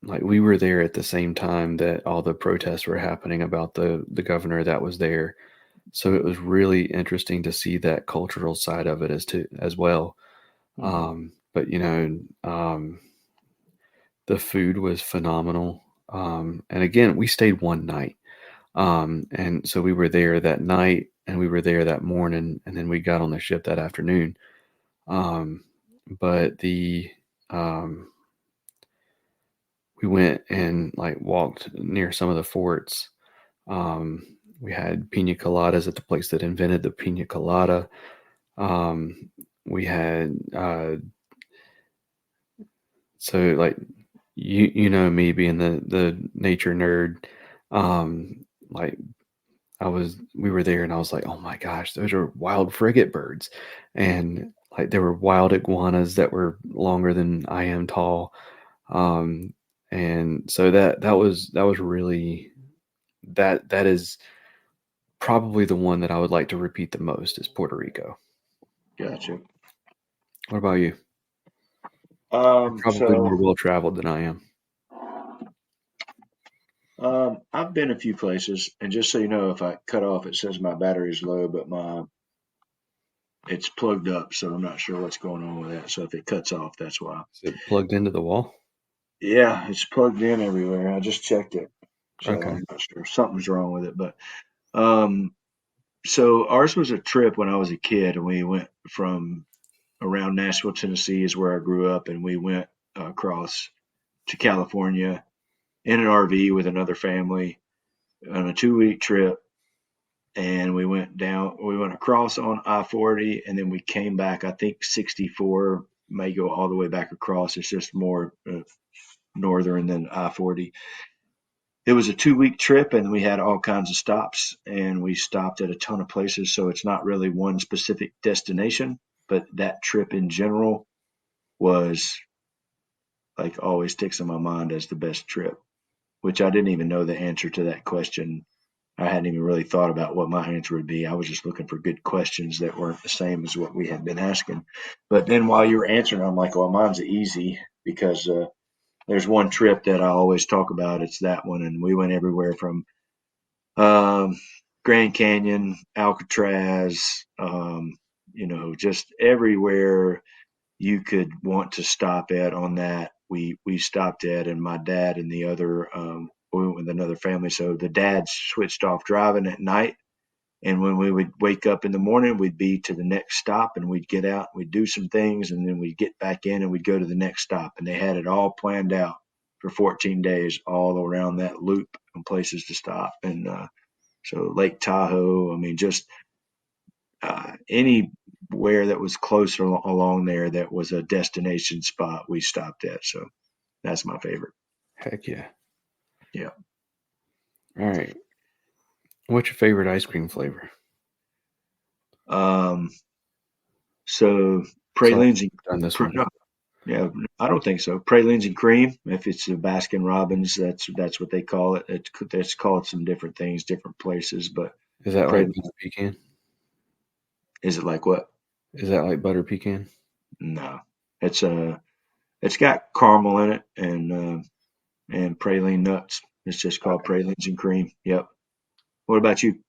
like we were there at the same time that all the protests were happening about the governor that was there. So it was really interesting to see that cultural side of it as well. But the food was phenomenal. And again, we stayed one night. And so we were there that night and we were there that morning, and then we got on the ship that afternoon. But we went and like walked near some of the forts. We had pina coladas at the place that invented the pina colada. We had so like me being the nature nerd, like we were there and I was like, oh my gosh, those are wild frigate birds, and like there were wild iguanas that were longer than I am tall. And so that was really that is probably the one that I would like to repeat the most is Puerto Rico. Gotcha. What about you? You're probably more well traveled than I am. I've been a few places, and just so you know, if I cut off, it says my battery's low, but it's plugged up, so I'm not sure what's going on with that. So if it cuts off, that's why. Is it plugged into the wall? Yeah, it's plugged in everywhere. I just checked it, so Okay. I'm not sure. Something's wrong with it, but so ours was a trip when I was a kid, and we went from around Nashville, Tennessee, is where I grew up, and we went across to California in an RV with another family on a 2-week trip. And we went across on I-40, and then we came back. I think 64 may go all the way back across. It's just more northern than I-40. It was a 2-week trip, and we had all kinds of stops, and we stopped at a ton of places. So it's not really one specific destination, but that trip in general was like always sticks in my mind as the best trip, which I didn't even know the answer to that question. I hadn't even really thought about what my answer would be. I was just looking for good questions that weren't the same as what we had been asking. But then while you were answering, I'm like, well, mine's easy because there's one trip that I always talk about. It's that one. And we went everywhere from Grand Canyon, Alcatraz, just everywhere you could want to stop at on that. We stopped at, and my dad and the other we went with another family. So the dad switched off driving at night, and when we would wake up in the morning, we'd be to the next stop, and we'd get out, we'd do some things, and then we'd get back in and we'd go to the next stop. And they had it all planned out for 14 days all around that loop and places to stop. And so Lake Tahoe, I mean, just anywhere that was closer along there that was a destination spot we stopped at. So that's my favorite. Heck yeah. Yeah. All right. What's your favorite ice cream flavor? So pralines and this one. No, yeah, I don't think so. Pralines and cream. If it's a Baskin Robbins, that's what they call it. It's called some different things, different places. But is that like butter pecan? Is it like what? Is that like butter pecan? No, it's got caramel in it and praline nuts. It's just called pralines and cream. Yep. What about you?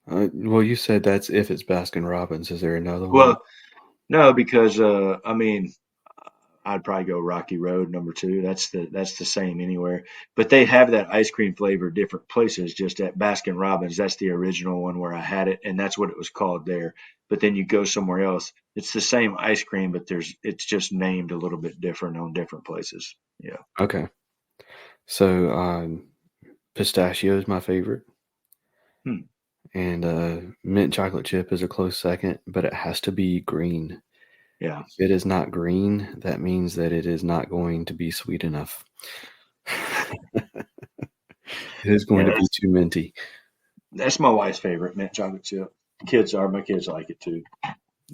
Well, you said that's if it's Baskin Robbins. Is there another one? Well, no, because I mean, I'd probably go Rocky Road number 2. That's the same anywhere. But they have that ice cream flavor different places. Just at Baskin Robbins, that's the original one where I had it, and that's what it was called there. But then you go somewhere else, it's the same ice cream, but it's just named a little bit different on different places. Yeah. Okay. So pistachio is my favorite. Hmm. And mint chocolate chip is a close second, but it has to be green. Yeah. If it is not green, that means that it is not going to be sweet enough. It is going to be too minty. That's my wife's favorite, mint chocolate chip. My kids like it too.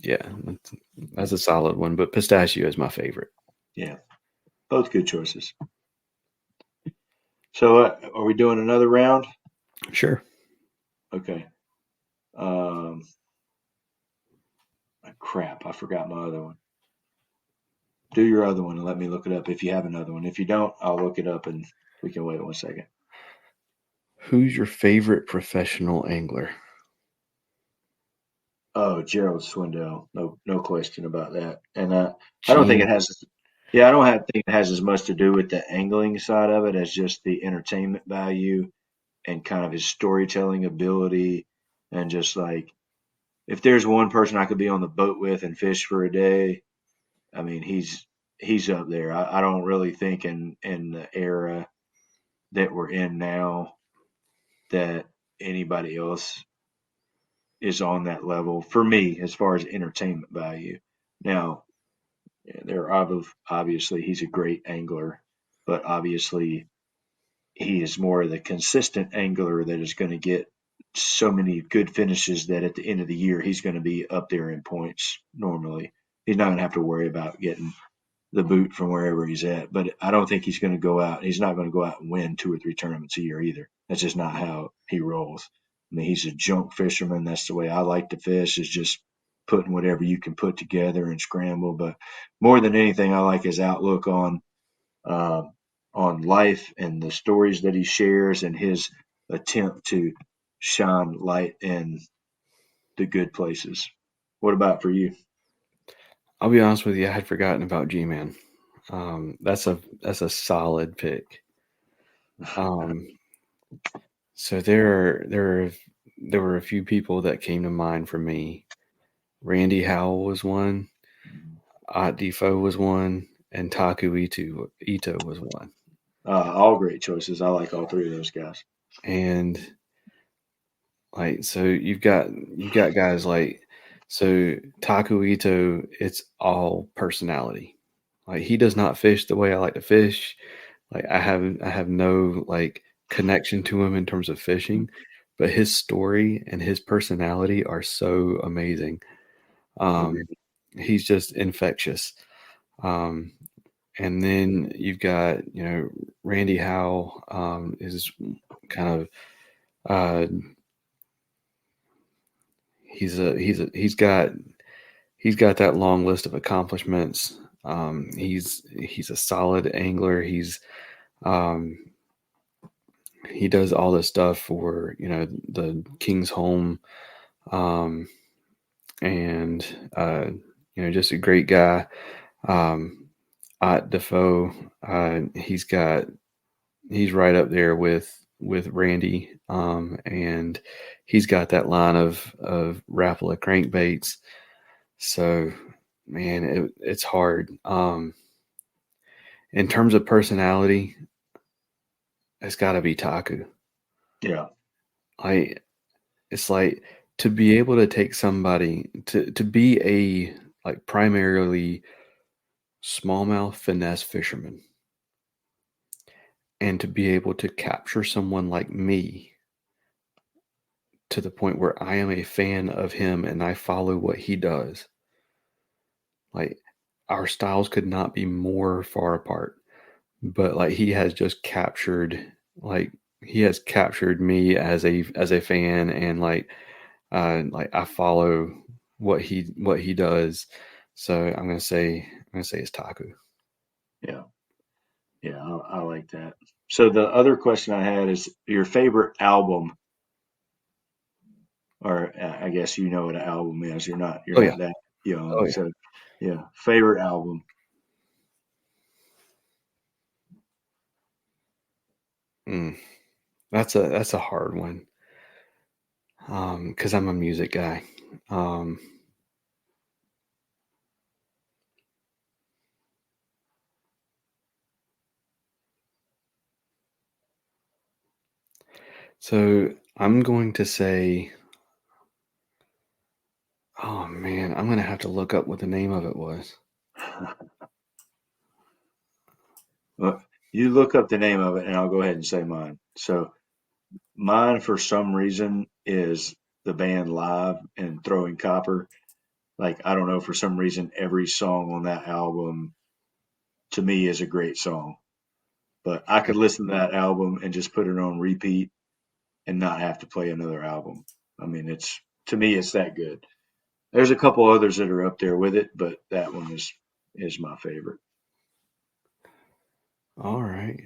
Yeah, that's a solid one, but pistachio is my favorite. Yeah. Both good choices. So are we doing another round? Sure. Okay. Crap, I forgot my other one. Do your other one and let me look it up if you have another one. If you don't, I'll look it up and we can wait 1 second. Who's your favorite professional angler? Oh, Gerald Swindell. No question about that. And I don't think it has. Yeah, I don't think it has as much to do with the angling side of it as just the entertainment value and kind of his storytelling ability, and just like, if there's one person I could be on the boat with and fish for a day, I mean, he's up there. I don't really think in the era that we're in now that anybody else is on that level for me as far as entertainment value. Now, obviously he's a great angler, but obviously he is more of the consistent angler that is going to get so many good finishes that at the end of the year he's going to be up there in points normally. He's not going to have to worry about getting the boot from wherever he's at. But I don't think he's going to go out. He's not going to go out and win 2 or 3 tournaments a year either. That's just not how he rolls. I mean, he's a junk fisherman. That's the way I like to fish, is just putting whatever you can put together and scramble. But more than anything, I like his outlook uh, on life and the stories that he shares and his attempt to shine light in the good places. What about for you? I'll be honest with you, I had forgotten about G-Man. That's a solid pick. So there were a few people that came to mind for me. Randy Howell was one, Ott Defoe was one, and Taku Ito was one. All great choices. I like all 3 of those guys. And like, so you've got guys like, so Taku Ito, it's all personality. Like, he does not fish the way I like to fish. Like, I have no like connection to him in terms of fishing, but his story and his personality are so amazing. He's just infectious. And then you've got, Randy Howe, is kind of, he's got that long list of accomplishments. He's a solid angler. He does all this stuff for, the King's Home, and just a great guy. Ott Defoe, he's right up there with Randy, and he's got that line of Rapala crankbaits. So, man, it's hard. In terms of personality, it's got to be Taku. Yeah. It's like, to be able to take somebody to be a like primarily smallmouth finesse fisherman, and to be able to capture someone like me to the point where I am a fan of him and I follow what he does. Like, our styles could not be more far apart, but like, he has captured me as a fan, and like I follow what he does. So I'm gonna say it's Taku. Yeah. Yeah, I like that. So the other question I had is your favorite album, or I guess you know what an album is. You're not Yeah. that young. Oh, yeah. So yeah, favorite album. That's a hard one. Because I'm a music guy. So I'm going to say, oh man, I'm going to have to look up what the name of it was. Well, you look up the name of it, and I'll go ahead and say mine. So mine, for some reason, is the band Live and Throwing Copper. Like, I don't know, for some reason, every song on that album to me is a great song. But I could listen to that album and just put it on repeat and not have to play another album. I mean, to me, it's that good. There's a couple others that are up there with it, but that one is my favorite. All right.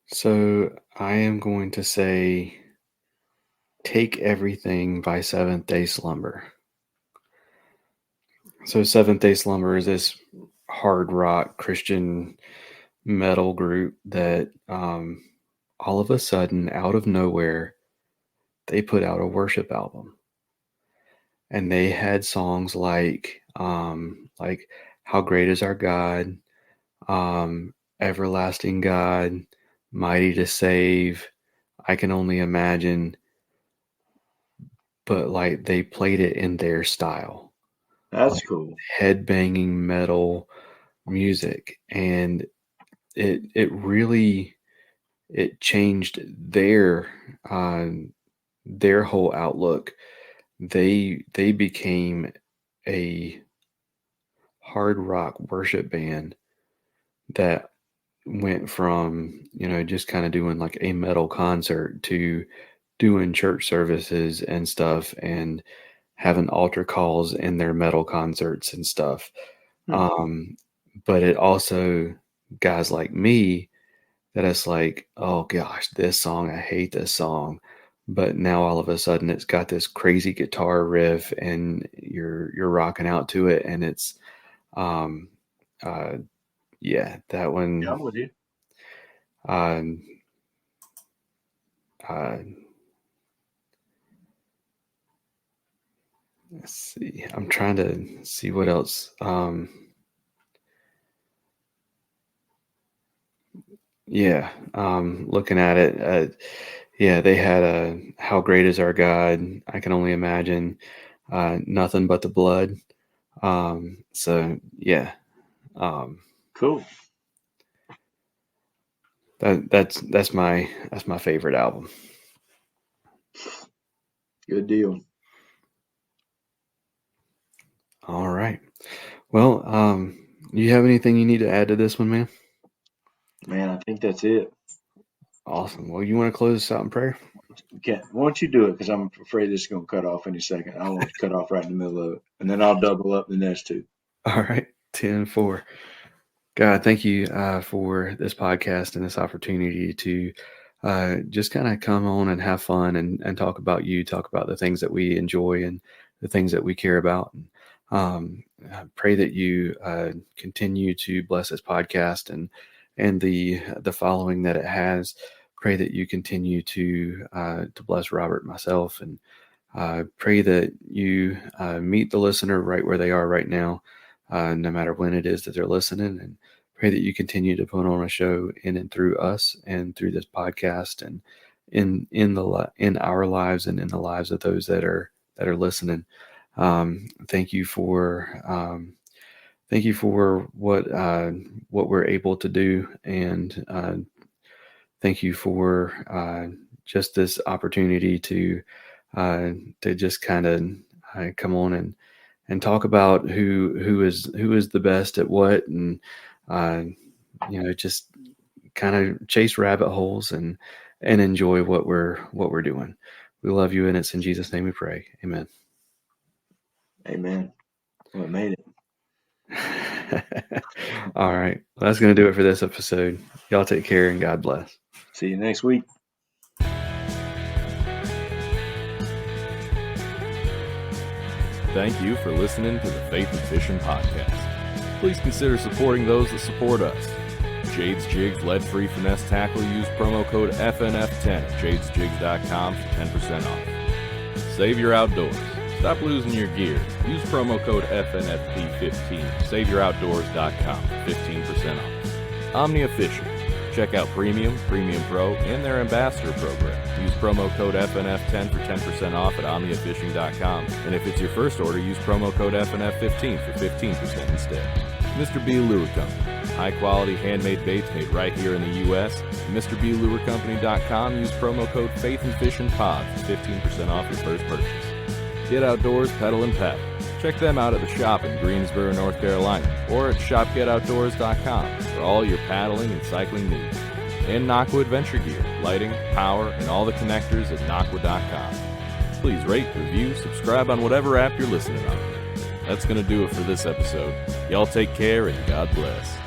So I am going to say Take Everything by Seventh Day Slumber. So Seventh Day Slumber is this hard rock Christian metal group that all of a sudden, out of nowhere, they put out a worship album. And they had songs like How Great Is Our God, Everlasting God, Mighty to Save, I Can Only Imagine, but like they played it in their style. That's Like cool. headbanging metal music, and it really changed their whole outlook. They became a hard rock worship band that went from, just kind of doing like a metal concert to doing church services and stuff and having altar calls in their metal concerts and stuff. But it also, guys like me, that it's like, oh gosh, this song, I hate this song. But now all of a sudden it's got this crazy guitar riff and you're rocking out to it. And it's, that one. Yeah, I'm with you. Let's see. I'm trying to see what else. Looking at it, they had How Great Is Our God, I Can Only Imagine, Nothing But the Blood. Cool. That's my favorite album. Good deal. All right. Well, you have anything you need to add to this one, man? Man, I think that's it. Awesome. Well, you want to close this out in prayer? Okay. Why don't you do it? Because I'm afraid this is going to cut off any second. I want to cut off right in the middle of it. And then I'll double up the next two. All right. 10-4. God, thank you for this podcast and this opportunity to just kind of come on and have fun and talk about you, talk about the things that we enjoy and the things that we care about. And I pray that you continue to bless this podcast and the following that it has. Pray that you continue to bless Robert and myself, and pray that you meet the listener right where they are right now, no matter when it is that they're listening, and pray that you continue to put on a show in and through us and through this podcast and in our lives and in the lives of those that are listening. Thank you for what we're able to do, and thank you for just this opportunity to just kind of come on and talk about who is the best at what, and just kind of chase rabbit holes and enjoy what we're doing. We love you, and it's in Jesus' name we pray. Amen. Amen. Well, I made it. All right. Well, that's going to do it for this episode. Y'all take care and God bless. See you next week. Thank you for listening to the Faith and Fishing podcast. Please consider supporting those that support us. Jade's Jigs lead-free finesse tackle. Use promo code FNF10 at jadesjigs.com for 10% off. Save your outdoors. Stop losing your gear. Use promo code FNFP15 at saveyouroutdoors.com for 15% off. Omnia Fishing. Check out Premium, Premium Pro, and their Ambassador program. Use promo code FNF10 for 10% off at omniafishing.com. And if it's your first order, use promo code FNF15 for 15% instead. Mr. B Lure Company. High-quality handmade baits made right here in the U.S. MrBLureCompany.com. Use promo code faithnfishn for 15% off your first purchase. Get outdoors, pedal and paddle. Check them out at the shop in Greensboro, North Carolina, or at shopgetoutdoors.com for all your paddling and cycling needs. And Nocqua Adventure Gear, lighting, power, and all the connectors at Nocqua.com. Please rate, review, subscribe on whatever app you're listening on. That's going to do it for this episode. Y'all take care and God bless.